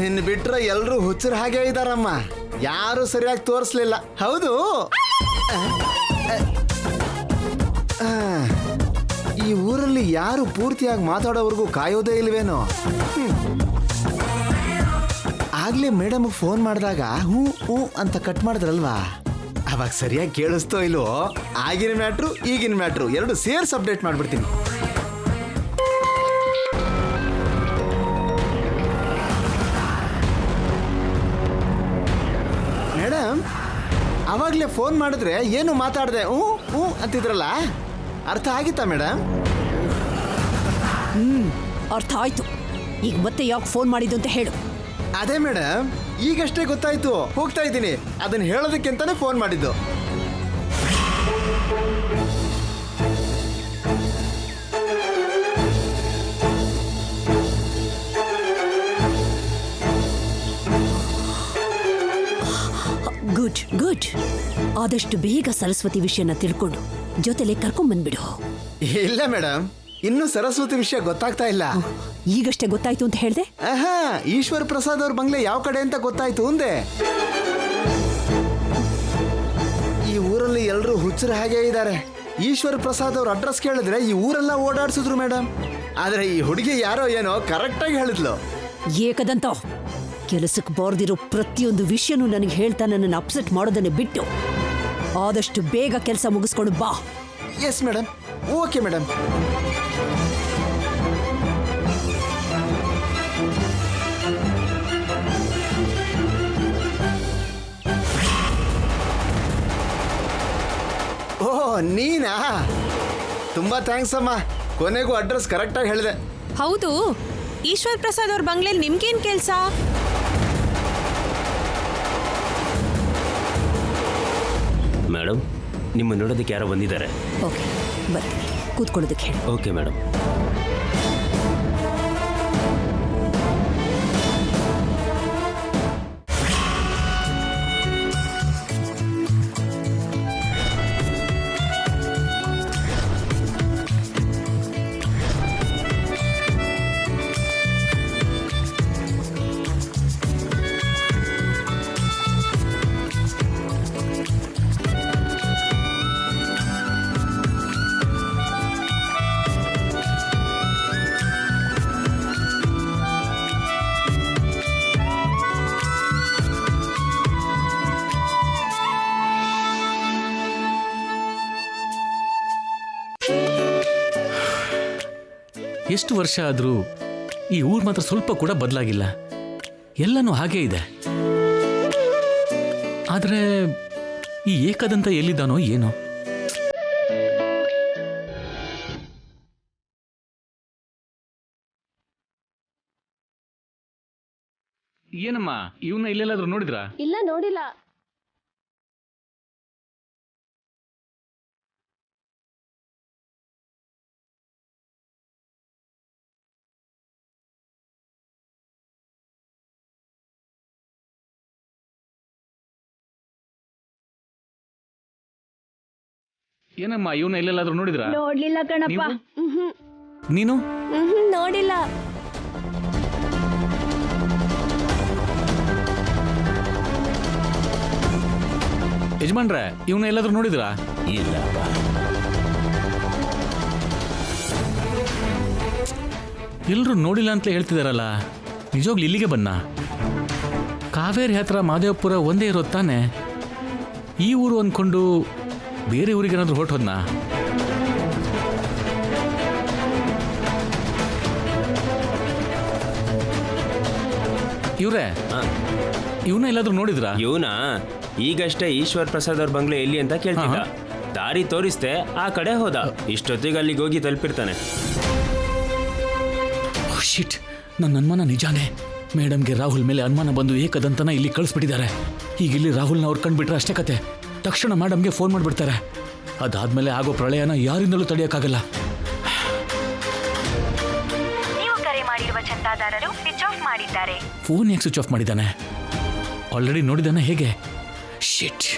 ನಿನ್ನ ಬಿಟ್ರೆ ಎಲ್ರು ಹುಚ್ಚರ ಹಾಗೆ ಇದಾರಮ್ಮ. ಯಾರು ಸರಿಯಾಗಿ ತೋರಿಸ್ಲಿಲ್ಲ. ಹೌದು, ಈ ಊರಲ್ಲಿ ಯಾರು ಪೂರ್ತಿಯಾಗಿ ಮಾತಾಡೋವರೆಗೂ ಕಾಯೋದೇ ಇಲ್ವೇನೋ. ಆಗ್ಲೇ ಮೇಡಮ್ ಫೋನ್ ಮಾಡಿದಾಗ ಹ್ಞೂ ಹ್ಞೂ ಅಂತ ಕಟ್ ಮಾಡಿದ್ರಲ್ವಾ, ಅವಾಗ ಸರಿಯಾಗಿ ಕೇಳಿಸ್ತೋ ಇಲ್ವೋ? ಆಗಿನ ಮ್ಯಾಟ್ರು ಈಗಿನ ಮ್ಯಾಟ್ರು ಎರಡು ಸೇರ್ಸ್ ಅಪ್ಡೇಟ್ ಮಾಡ್ಬಿಡ್ತೀನಿ. ಮೇಡಮ್, ಅವಾಗಲೇ ಫೋನ್ ಮಾಡಿದ್ರೆ ಏನು ಮಾತಾಡಿದೆ ಹ್ಞೂ ಹ್ಞೂ ಅಂತಿದ್ರಲ್ಲ, ಅರ್ಥ ಆಗಿತ್ತಾ ಮೇಡಮ್? ಅರ್ಥ ಆಯ್ತು. ಈಗ ಮತ್ತೆ ಯಾಕೆ ಫೋನ್ ಮಾಡಿದ್ದು ಅಂತ ಹೇಳು. ಅದೇ ಮೇಡಮ್, ಈಗಷ್ಟೇ ಗೊತ್ತಾಯ್ತು. ಹೋಗ್ತಾ ಇದ್ದೀನಿ, ಅದನ್ನ ಹೇಳೋದಕ್ಕಿಂತಾನೆ ಫೋನ್ ಮಾಡಿದ್ದು. Good good. ಆದಷ್ಟು ಬೇಗ ಸರಸ್ವತಿ ವಿಷಯನ ತಿಳ್ಕೊಂಡು ಜೊತೆಲೆ ಕರ್ಕೊಂಡ್ಬಂದ್ಬಿಡು. ಇಲ್ಲ ಮೇಡಮ್, ಇನ್ನು ಸರಸ್ವತಿ ವಿಷಯ ಗೊತ್ತಾಗ್ತಾ ಇಲ್ಲ. ಈಗಷ್ಟೇ ಗೊತ್ತಾಯ್ತು ಅಂತ ಹೇಳ್ದೆ. ಆಹಾ, ಈಶ್ವರ್ ಪ್ರಸಾದ್ ಅವ್ರ ಬಂಗ್ಲೆ ಯಾವ ಕಡೆ ಅಂತ ಗೊತ್ತಾಯ್ತು ಅಂದೆ. ಈ ಊರಲ್ಲಿ ಎಲ್ಲರೂ ಹುಚ್ಚರ ಹಾಗೆ ಇದ್ದಾರೆ. ಈಶ್ವರ್ ಪ್ರಸಾದ್ ಅವ್ರ ಅಡ್ರೆಸ್ ಕೇಳಿದ್ರೆ ಈ ಊರೆಲ್ಲ ಓಡಾಡ್ಸಿದ್ರು ಮೇಡಮ್. ಆದ್ರೆ ಈ ಹುಡುಗಿ ಯಾರೋ ಏನೋ ಕರೆಕ್ಟಾಗಿ ಹೇಳಿದ್ಲು. ಏಕದಂತ ಕೆಲಸಕ್ಕೆ ಬಾರ್ದಿರೋ ಪ್ರತಿಯೊಂದು ವಿಷಯನೂ ನನಗೆ ಹೇಳ್ತಾ ನನ್ನನ್ನು ಅಪ್ಸೆಟ್ ಮಾಡೋದನ್ನ ಬಿಟ್ಟು ಆದಷ್ಟು ಬೇಗ ಕೆಲಸ ಮುಗಿಸ್ಕೊಂಡು ಬಾ. Yes madam, okay madam. Oh, ನೀನಾ? ತುಂಬಾ ಥ್ಯಾಂಕ್ಸ್ ಅಮ್ಮ, ಕೊನೆಗೂ ಅಡ್ರೆಸ್ ಕರೆಕ್ಟಾಗಿ ಹೇಳಿದೆ. ಹೌದು, ಈಶ್ವರ್ ಪ್ರಸಾದ್ ಅವ್ರ ಬಂಗ್ಲೆಲಿ ನಿಮ್ಗೇನ್ ಕೆಲ್ಸ? ಮೇಡಮ್, ನಿಮ್ಮ ನೋಡೋದಕ್ಕೆ ಯಾರೋ ಬಂದಿದ್ದಾರೆ. ಓಕೆ, ಬರ್ತೀನಿ. ಕೂತ್ಕೊಳ್ಳೋದಕ್ಕೆ ಹೇಳಿ. Okay madam. ಎಷ್ಟು ವರ್ಷ ಆದರೂ ಈ ಊರು ಮಾತ್ರ ಸ್ವಲ್ಪ ಕೂಡ ಬದಲಾಗಿಲ್ಲ. ಎಲ್ಲನೂ ಹಾಗೇ ಇದೆ. ಆದರೆ ಈ ಏಕದಂತ ಎಲ್ಲಿದ್ದಾನೋ ಏನೋ. ಏನಮ್ಮ, ಇವನ್ನ ಇಲ್ಲೆಲ್ಲಾದ್ರೂ ನೋಡಿದ್ರಾ? ಇಲ್ಲ, ನೋಡಿಲ್ಲ. ಏನಮ್ಮ, ಇವನ್ನ ಎಲ್ಲೆಲ್ಲಾದ್ರೂ ನೋಡಿದ್ರಾ? ನೋಡ್ಲಿಲ್ಲ ಕಣಪ್ಪ. ನೀನು? ನೋಡಿಲ್ಲ. ಯಜಮಾನ್ರೆ, ಇವನ್ನ ಎಲ್ಲಾದ್ರೂ ನೋಡಿದ್ರಾ? ಇಲ್ಲಪ್ಪ. ಎಲ್ಲರೂ ನೋಡಿಲ್ಲ ಅಂತಲೇ ಹೇಳ್ತಿದಾರಲ್ಲ, ನಿಜವಾಗ್ಲು ಇಲ್ಲಿಗೆ ಬನ್ನ? ಕಾವೇರಿ ಹತ್ರ ಮಾದೇವಪುರ ಒಂದೇ ಇರೋದು ತಾನೆ? ಈ ಊರು ಅಂದ್ಕೊಂಡು ಬೇರೆ ಊರಿಗೆ ಏನಾದರೂ ಹೊರಟೋದ್ನಾ? ಇವ್ರೆ, ಇವನ್ನ ಎಲ್ಲಾದ್ರೂ ನೋಡಿದ್ರಾ? ಇವನ ಈಗಷ್ಟೇ ಈಶ್ವರ್ ಪ್ರಸಾದ್ ಅವ್ರ ಬಂಗ್ಲೆ ಎಲ್ಲಿ ಅಂತ ಕೇಳ್ತಿದ್ದ. ದಾರಿ ತೋರಿಸ್ದೆ ಆ ಕಡೆ ಹೋದ. ಇಷ್ಟೊತ್ತಿಗೆ ಅಲ್ಲಿಗೆ ಹೋಗಿ ತಲುಪಿರ್ತಾನೆ. ಶಿಟ್, ನನ್ನ ಅನುಮಾನ ನಿಜಾನೇ. ಮೇಡಮ್ಗೆ ರಾಹುಲ್ ಮೇಲೆ ಅನುಮಾನ ಬಂದು ಏಕದಂತನ ಇಲ್ಲಿ ಕಳಿಸ್ಬಿಟ್ಟಿದ್ದಾರೆ. ಈಗ ಇಲ್ಲಿ ರಾಹುಲ್ನ ಅವ್ರು ಕಂಡುಬಿಟ್ರೆ ಅಷ್ಟೇ ಕತೆ. ತಕ್ಷಣ ಮೇಡಮ್ಗೆ ಫೋನ್ ಮಾಡಿಬಿಡ್ತಾರೆ. ಅದಾದ್ಮೇಲೆ ಆಗೋ ಪ್ರಳಯನ ಯಾರಿಂದಲೂ ತಡೆಯೋಕ್ಕಾಗಲ್ಲ. ನೀವು ಕರೆ ಮಾಡಿರುವ ಚಂದಾದಾರರು ಸ್ವಿಚ್ ಆಫ್ ಮಾಡಿದ್ದಾರೆ. ಫೋನ್ ಯಾಕೆ ಸ್ವಿಚ್ ಆಫ್ ಮಾಡಿದ್ದಾನೆ? ಆಲ್ರೆಡಿ ನೋಡಿದ್ದಾನೆ ಹೇಗೆ? ಶಿಟ್.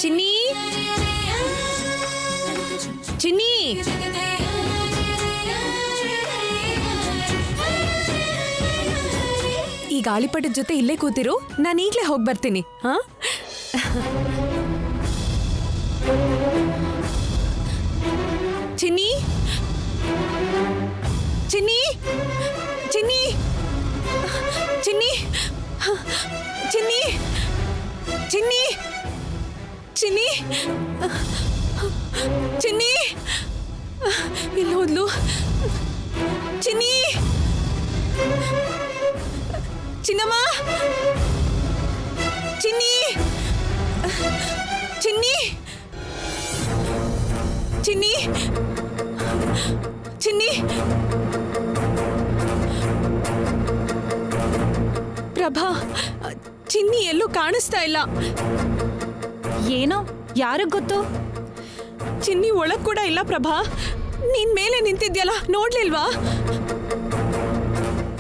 ಚಿನ್ನಿ, ಚಿನ್ನಿ, ಈ ಗಾಳಿಪಟದ ಜೊತೆ ಇಲ್ಲೇ ಕೂತಿರು, ನಾನು ಈಗಲೇ ಹೋಗಿ ಬರ್ತೀನಿ. ಹಾ, ಚಿನ್ನಿ, ಚಿನ್ನಿ, ಚಿನ್ನಿ, ಚಿನ್ನಿ, ಚಿನ್ನಿ, ಚಿನ್ನಿ, ಚಿನ್ನಿ, ಚಿನ್ನಿ, ಎಲ್ಲಿ ಹೋದ್ಲು? ಚಿನ್ನಿ, ಚಿನ್ನಮ್ಮ, ಚಿನ್ನಿ, ಚಿನ್ನಿ, ಚಿನ್ನಿ, ಚಿನ್ನಿ. ಪ್ರಭಾ, ಚಿನ್ನಿ ಎಲ್ಲೂ ಕಾಣಿಸ್ತಾ ಇಲ್ಲ. ಏನೋ ಯಾರಿಗ್ ಗೊತ್ತು? ಚಿನ್ನಿ ಒಳಗ್ ಕೂಡ ಇಲ್ಲ. ಪ್ರಭಾ, ನೀನ್ ಮೇಲೆ ನಿಂತಿದ್ಯಲ್ಲ, ನೋಡ್ಲಿಲ್ವಾ?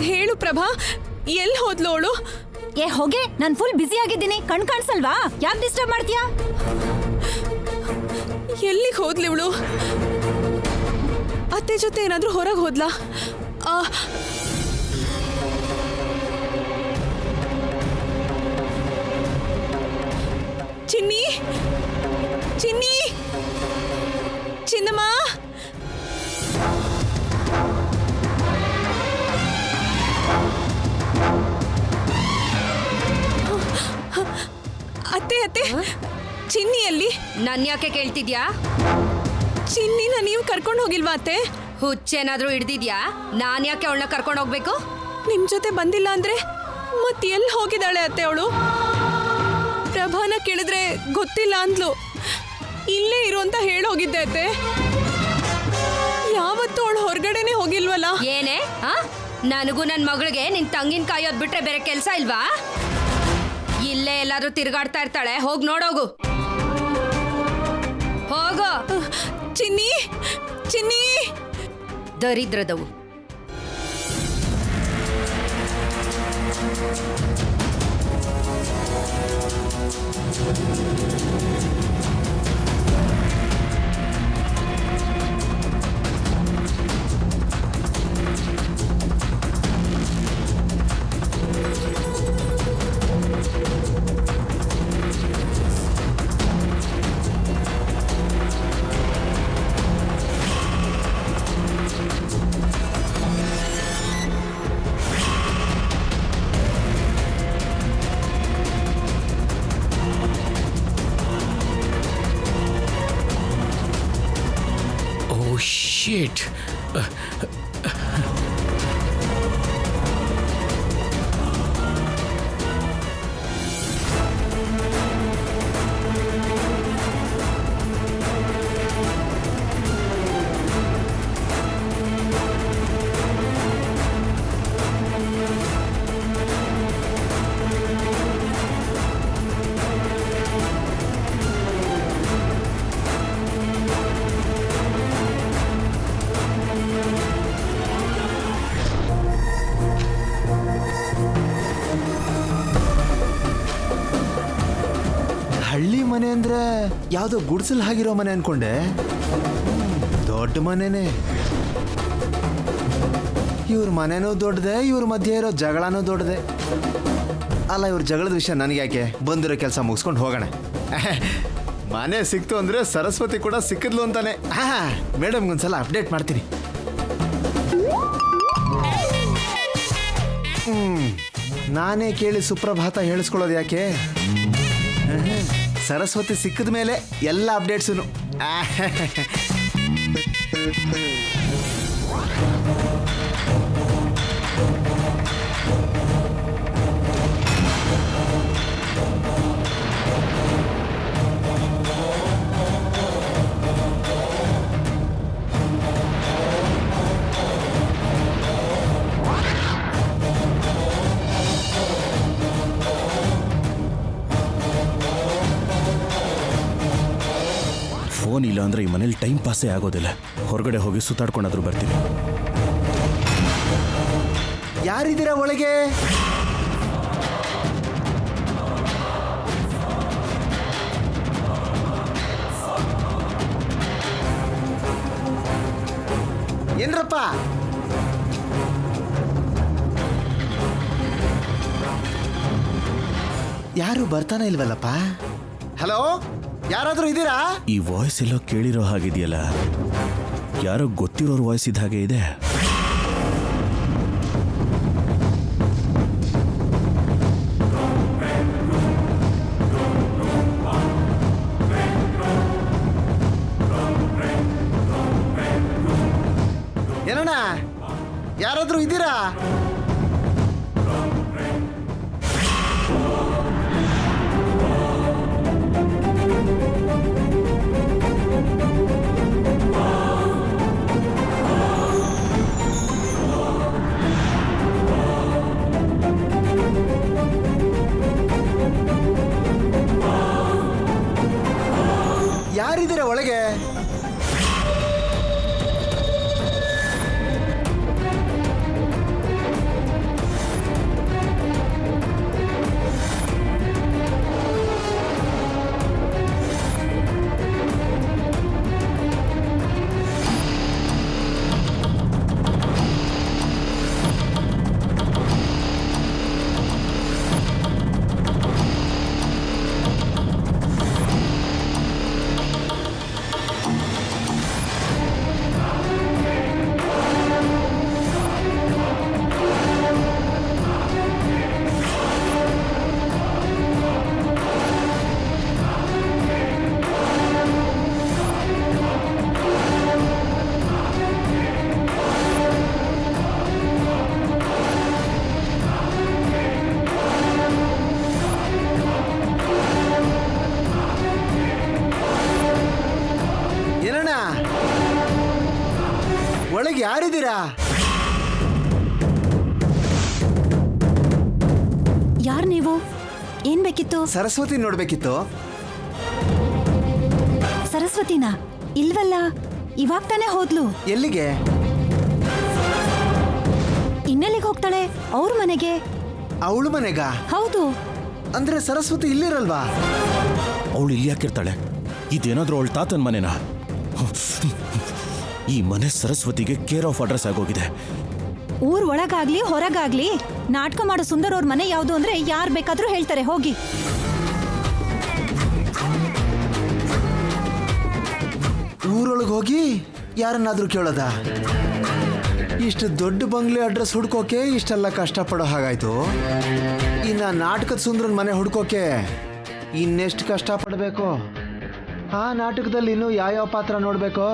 ಹೇಳು ಪ್ರಭಾ, ಎಲ್ಲಿ ಹೋದ್ಲು ಅವಳು? ಏ ಹೋಗೆ, ನಾನು ಫುಲ್ ಬ್ಯುಸಿ ಆಗಿದ್ದೀನಿ, ಕಣ್ ಕಾಣಿಸಲ್ವಾ? ಯಾಕೆ ಡಿಸ್ಟರ್ಬ್ ಮಾಡ್ತೀಯಾ? ಎಲ್ಲಿಗೆ ಹೋದ್ಲಿ ಇವಳು? ಅತ್ತೆ ಜೊತೆ ಏನಾದ್ರೂ ಹೊರಗೆ ಹೋದ್ಲಾ? ಚಿನ್ನಿ, ಚಿನ್ನಿ, ಚಿನ್ನಮ್ಮ, ಅತ್ತೆ ಅತ್ತೆ, ಚಿನ್ನಿಯಲ್ಲಿ? ನನ್ ಯಾಕೆ ಕೇಳ್ತಿದ್ಯಾ? ಚಿನ್ನಿನ ನೀವು ಕರ್ಕೊಂಡು ಹೋಗಿಲ್ವಾ ಅತ್ತೆ? ಹುಚ್ಚೇನಾದ್ರೂ ಹಿಡ್ದಿದ್ಯಾ? ನಾನ್ ಯಾಕೆ ಅವಳನ್ನ ಕರ್ಕೊಂಡು ಹೋಗ್ಬೇಕು? ನಿಮ್ ಜೊತೆ ಬಂದಿಲ್ಲ ಅಂದ್ರೆ ಮತ್ತೆ ಎಲ್ಲಿ ಹೋಗಿದ್ದಾಳೆ ಅತ್ತೆ ಅವಳು? ಪ್ರಭಾನ ಕೇಳಿದ್ರೆ ಗೊತ್ತಿಲ್ಲ ಅಂದ್ಲು. ಇಲ್ಲೇ ಇರು ಅಂತ ಹೇಳೋಗಿದ್ದೆ ಅತ್ತೆ. ಯಾವತ್ತೂ ಅವಳು ಹೊರಗಡೆನೆ ಹೋಗಿಲ್ವಲ್ಲ? ಏನೇ ನನಗೂ ನನ್ ಮಗಳಿಗೆ ನಿನ್ ತಂಗಿನ ಕಾಯೋದ್ ಬಿಟ್ರೆ ಬೇರೆ ಕೆಲ್ಸ ಇಲ್ವಾ? ಇಲ್ಲೇ ಎಲ್ಲಾದ್ರೂ ತಿರ್ಗಾಡ್ತಾ ಇರ್ತಾಳೆ, ಹೋಗ್ ನೋಡೋಗು. ಹೋಗೋ. ಚಿನ್ನಿ, ಚಿನ್ನಿ, ದರಿದ್ರದವು. Shit. ಮನೆ ಅಂದ್ರೆ ಯಾವ್ದೋ ಗುಡ್ಸಲ್ ಆಗಿರೋ ಮನೆ ಅನ್ಕೊಂಡೆ. ದೊಡ್ಡ ಮನೆನೇ. ಇವ್ರ ಮನೆನೂ ದೊಡ್ಡದೆ, ಇವ್ರ ಮಧ್ಯೆ ಇರೋ ಜಗಳನೂ ದೊಡ್ಡದೆ. ಅಲ್ಲ, ಇವ್ರ ಜಗಳದ ವಿಷಯ ನನಗೆ ಯಾಕೆ, ಬಂದಿರೋ ಕೆಲಸ ಮುಗಿಸ್ಕೊಂಡು ಹೋಗೋಣ. ಮನೆ ಸಿಕ್ತು ಅಂದ್ರೆ ಸರಸ್ವತಿ ಕೂಡ ಸಿಕ್ಕಿದ್ಲು ಅಂತಾನೆ. ಮೇಡಮ್ಗೊಂದ್ಸಲ ಅಪ್ಡೇಟ್ ಮಾಡ್ತೀನಿ. ನಾನೇ ಕೇಳಿ ಸುಪ್ರಭಾತ ಹೇಳಿಸ್ಕೊಳ್ಳೋದು ಯಾಕೆ? ಸರಸ್ವತಿ ಸಿಕ್ಕಿದ ಮೇಲೆ ಎಲ್ಲ ಅಪ್ಡೇಟ್ಸು. ಫೋನ್ ಇಲ್ಲ ಅಂದ್ರೆ ಈ ಮನೇಲಿ ಟೈಮ್ ಪಾಸೇ ಆಗೋದಿಲ್ಲ. ಹೊರಗಡೆ ಹೋಗಿ ಸುತ್ತಾಡ್ಕೊಂಡಾದ್ರೂ ಬರ್ತೀನಿ. ಯಾರಿದ್ದೀರಾ ಒಳಗೆ? ಏನ್ರಪ್ಪ? ಯಾರು ಬರ್ತಾನೆ ಇಲ್ವಲ್ಲಪ್ಪ? ಹಲೋ, ಯಾರಾದ್ರೂ ಇದ್ದೀರಾ? ಈ ವಾಯ್ಸ್ ಎಲ್ಲೋ ಕೇಳಿರೋ ಹಾಗಿದೆಯಲ್ಲ, ಯಾರೋ ಗೊತ್ತಿರೋರ್ ವಾಯ್ಸ್ ಇದ್ದ ಹಾಗೆ ಇದೆ. ಏನಣ್ಣ, ಯಾರಾದ್ರೂ ಇದ್ದೀರಾ? ಯಾರಿದ್ದೀರಾ ಒಳಗೆ? ಒಳಗೆ ಯಾರಿದ್ದೀರಾ? ಯಾರು ನೀವು? ಏನ್ ಬೇಕಿತ್ತು? ಸರಸ್ವತಿ ನೋಡ್ಬೇಕಿತ್ತು. ಸರಸ್ವತಿನಾ? ಇಲ್ವಲ್ಲ, ಇವಾಗ ತಾನೇ ಹೋದ್ಲು. ಎಲ್ಲಿಗೆ? ಇನ್ನೆಲ್ಲಿಗೆ ಹೋಗ್ತಾಳೆ? ಅವ್ರ ಮನೆಗೆ. ಅವಳು ಮನೆಗ? ಹೌದು. ಅಂದ್ರೆ ಸರಸ್ವತಿ ಇಲ್ಲಿರಲ್ವಾ? ಅವಳು ಇಲ್ಲಿ ಯಾಕಿರ್ತಾಳೆ? ಇದೇನಾದ್ರೂ ಅವಳ ತಾತನ ಮನೆನಾ? ಈ ಮನೆ ಸರಸ್ವತಿಗೆ ಕೇರ್ ಆಫ್ ಅಡ್ರೆಸ್ ಆಗೋಗಿದೆ. ಊರ್ ಒಳಗಾಗ್ಲಿ ಹೊರಗಾಗ್ಲಿ ನಾಟಕ ಮಾಡೋ ಸುಂದರ್ ಅವ್ರ ಮನೆ ಯಾವ್ದು ಅಂದ್ರೆ ಯಾರು ಬೇಕಾದ್ರೂ ಹೇಳ್ತಾರೆ. ಹೋಗಿ. ಊರೊಳಗೆ ಹೋಗಿ ಯಾರನ್ನಾದ್ರೂ ಕೇಳೋದ? ಇಷ್ಟು ದೊಡ್ಡ ಬಂಗ್ಲೆ ಅಡ್ರೆಸ್ ಹುಡ್ಕೋಕೆ ಇಷ್ಟೆಲ್ಲ ಕಷ್ಟಪಡೋ ಹಾಗಾಯ್ತು. ಇನ್ನ ನಾಟಕದ ಸುಂದರನ್ ಮನೆ ಹುಡ್ಕೋಕೆ ಇನ್ನೆಷ್ಟು ಕಷ್ಟಪಡಬೇಕು? ಆ ನಾಟಕದಲ್ಲಿ ಇನ್ನೂ ಯಾವ್ಯಾವ ಪಾತ್ರ ನೋಡ್ಬೇಕು?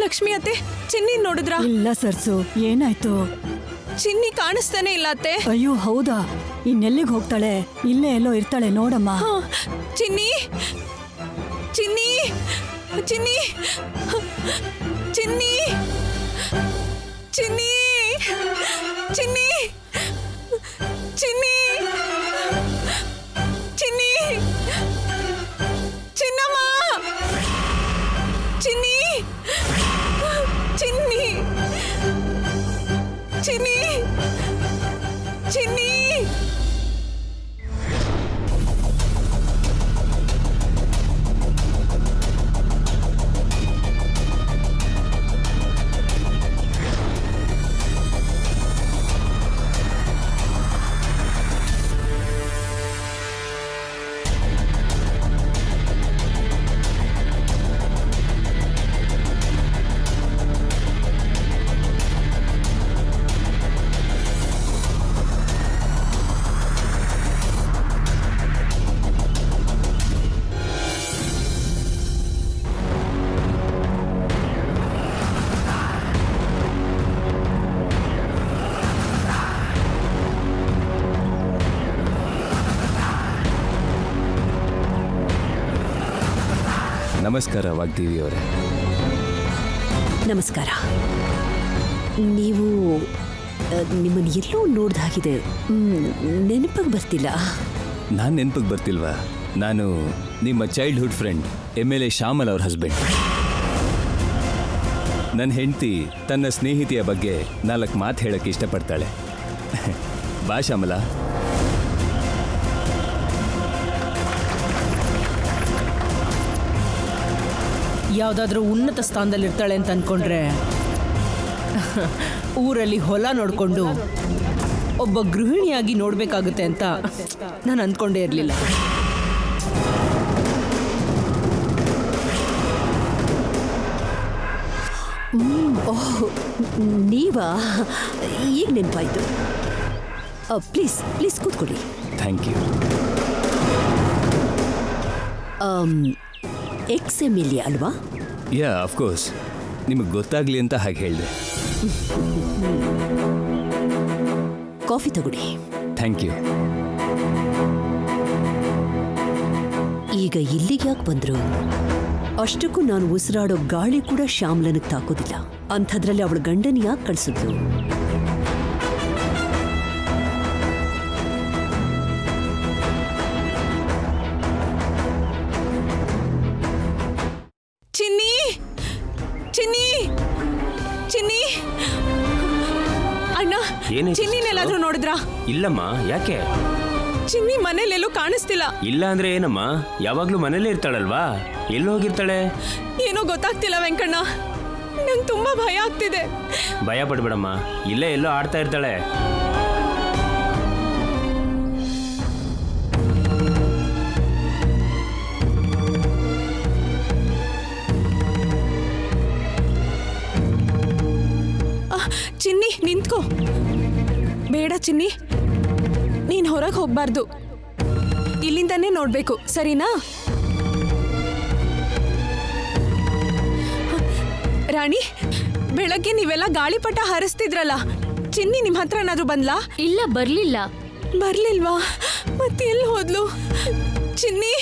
ಲಕ್ಷ್ಮಿ ಅತ್ತೆ, ಚಿನ್ನಿ ನೋಡಿದ್ರಾ? ಇಲ್ಲ ಸರ್ಸು, ಏನಾಯ್ತು? ಚಿನ್ನಿ ಕಾಣಿಸ್ತಾನೆ ಇಲ್ಲ ಅತ್ತೆ. ಅಯ್ಯೋ ಹೌದಾ, ಇನ್ನೆಲ್ಲಿಗೆ ಹೋಗ್ತಾಳೆ? ಇಲ್ಲೇ ಎಲ್ಲೋ ಇರ್ತಾಳೆ, ನೋಡಮ್ಮ. ಹಾ, ಚಿನ್ನಿ ಚಿನ್ನಿ ಚಿನ್ನಿ ಚಿನ್ನಿ ಚಿನ್ನಿ ಚಿನ್ನಿ ಚಿನ್ನಿ ಚಿನ್ನಿ ಚಿನ್ನಮ್ಮ ಚಿನ್ನಿ ಚಿನ್ನಿ ಚಿನ್ನಿ ಚಿನ್ನಿ ನಮಸ್ಕಾರ ವಾಗ್ದೇವಿ ಅವರೇ. ನಮಸ್ಕಾರ. ನೀವು ನಿಮ್ಮನ್ನು ಎಲ್ಲೋ ನೋಡ್ದ ಹಾಗಿದೆ, ನೆನಪಿಗೆ ಬರ್ತಿಲ್ಲ. ನಾನು ನೆನಪಿಗೆ ಬರ್ತಿಲ್ವಾ? ನಾನು ನಿಮ್ಮ ಚೈಲ್ಡ್ಹುಡ್ ಫ್ರೆಂಡ್ MLA ಶ್ಯಾಮಲ್ ಅವ್ರ ಹಸ್ಬೆಂಡ್. ನನ್ನ ಹೆಂಡತಿ ತನ್ನ ಸ್ನೇಹಿತೆಯ ಬಗ್ಗೆ 4 ಮಾತು ಹೇಳಕ್ಕೆ ಇಷ್ಟಪಡ್ತಾಳೆ. ಬಾ ಶ್ಯಾಮಲ. ಯಾವುದಾದ್ರೂ ಉನ್ನತ ಸ್ಥಾನದಲ್ಲಿರ್ತಾಳೆ ಅಂತ ಅಂದ್ಕೊಂಡ್ರೆ ಊರಲ್ಲಿ ಹೊಲ ನೋಡಿಕೊಂಡು ಒಬ್ಬ ಗೃಹಿಣಿಯಾಗಿ ನೋಡಬೇಕಾಗುತ್ತೆ ಅಂತ ನಾನು ಅಂದ್ಕೊಂಡೇ ಇರಲಿಲ್ಲ. ಓಹ್, ನೀವಾ? ಈಗ ನೆನಪಾಯ್ತು. ಪ್ಲೀಸ್ ಪ್ಲೀಸ್ ಕೂತ್ಕೊಳ್ಳಿ. Thank you. ex-MLA ಅಲ್ವಾ? Yeah, of course. ನಿಮಗೆ ಗೊತ್ತಾಗ್ಲಿ ಅಂತ ಹಾಗೆ ಹೇಳಿದೆ. ಕಾಫಿ ತಗೊಳ್ಳಿ. Thank you. ಈಗ ಇಲ್ಲಿಗೆ ಯಾಕೆ ಬಂದ್ರು? ಅಷ್ಟಕ್ಕೂ ನಾನು ಉಸಿರಾಡೋ ಗಾಳಿ ಕೂಡ ಶ್ಯಾಮ್ಲನಿಗೆ ತಾಕೋದಿಲ್ಲ. ಅಂಥದ್ರಲ್ಲಿ ಅವಳ ಗಂಡನ ಯಾಕೆ ಕಳಿಸಿದ್ರು? ಚಿನ್ನಿ ಚಿನ್ನಿ ಚಿನ್ನಿ ಅಣ್ಣ, ಏನಾಯ್ತು? ಚಿನ್ನಿನೆಲ್ಲಾದ್ರೂ ನೋಡಿದ್ರಾ? ಇಲ್ಲಮ್ಮ. ಯಾಕೆ? ಚಿನ್ನಿ ಮನೇಲೆಲ್ಲೂ ಕಾಣಿಸ್ತಿಲ್ಲ. ಇಲ್ಲ ಅಂದ್ರೆ ಏನಮ್ಮ, ಯಾವಾಗ್ಲೂ ಮನೇಲೇ ಇರ್ತಾಳಲ್ವಾ? ಎಲ್ಲಿ ಹೋಗಿರ್ತಾಳೆ? ಏನೋ ಗೊತ್ತಾಗ್ತಿಲ್ಲ ವೆಂಕಣ್ಣ, ನಂಗೆ ತುಂಬಾ ಭಯ ಆಗ್ತಿದೆ. ಭಯ ಪಡ್ಬೇಡಮ್ಮ, ಇಲ್ಲೇ ಎಲ್ಲೋ ಆಡ್ತಾ ಇರ್ತಾಳೆ. ಚಿನ್ನಿ ನಿಂತ್ಕೋ. ಬೇಡ ಚಿನ್ನಿ, ನೀನ್ ಹೊರಗೆ ಹೋಗ್ಬಾರ್ದು, ಇಲ್ಲಿಂದಾನೇ ನೋಡ್ಬೇಕು, ಸರಿನಾ? ರಾಣಿ, ಬೆಳಗ್ಗೆ ನೀವೆಲ್ಲ ಗಾಳಿಪಟ ಹಾರಿಸ್ತಿದ್ರಲ್ಲ, ಚಿನ್ನಿ ನಿಮ್ ಹತ್ರ ಏನಾದ್ರು ಬಂದ್ಲಾ? ಇಲ್ಲ, ಬರ್ಲಿಲ್ಲ. ಬರ್ಲಿಲ್ವಾ? ಮತ್ತೆ ಎಲ್ಲಿ ಹೋದ್ಲು ಚಿನ್ನಿ?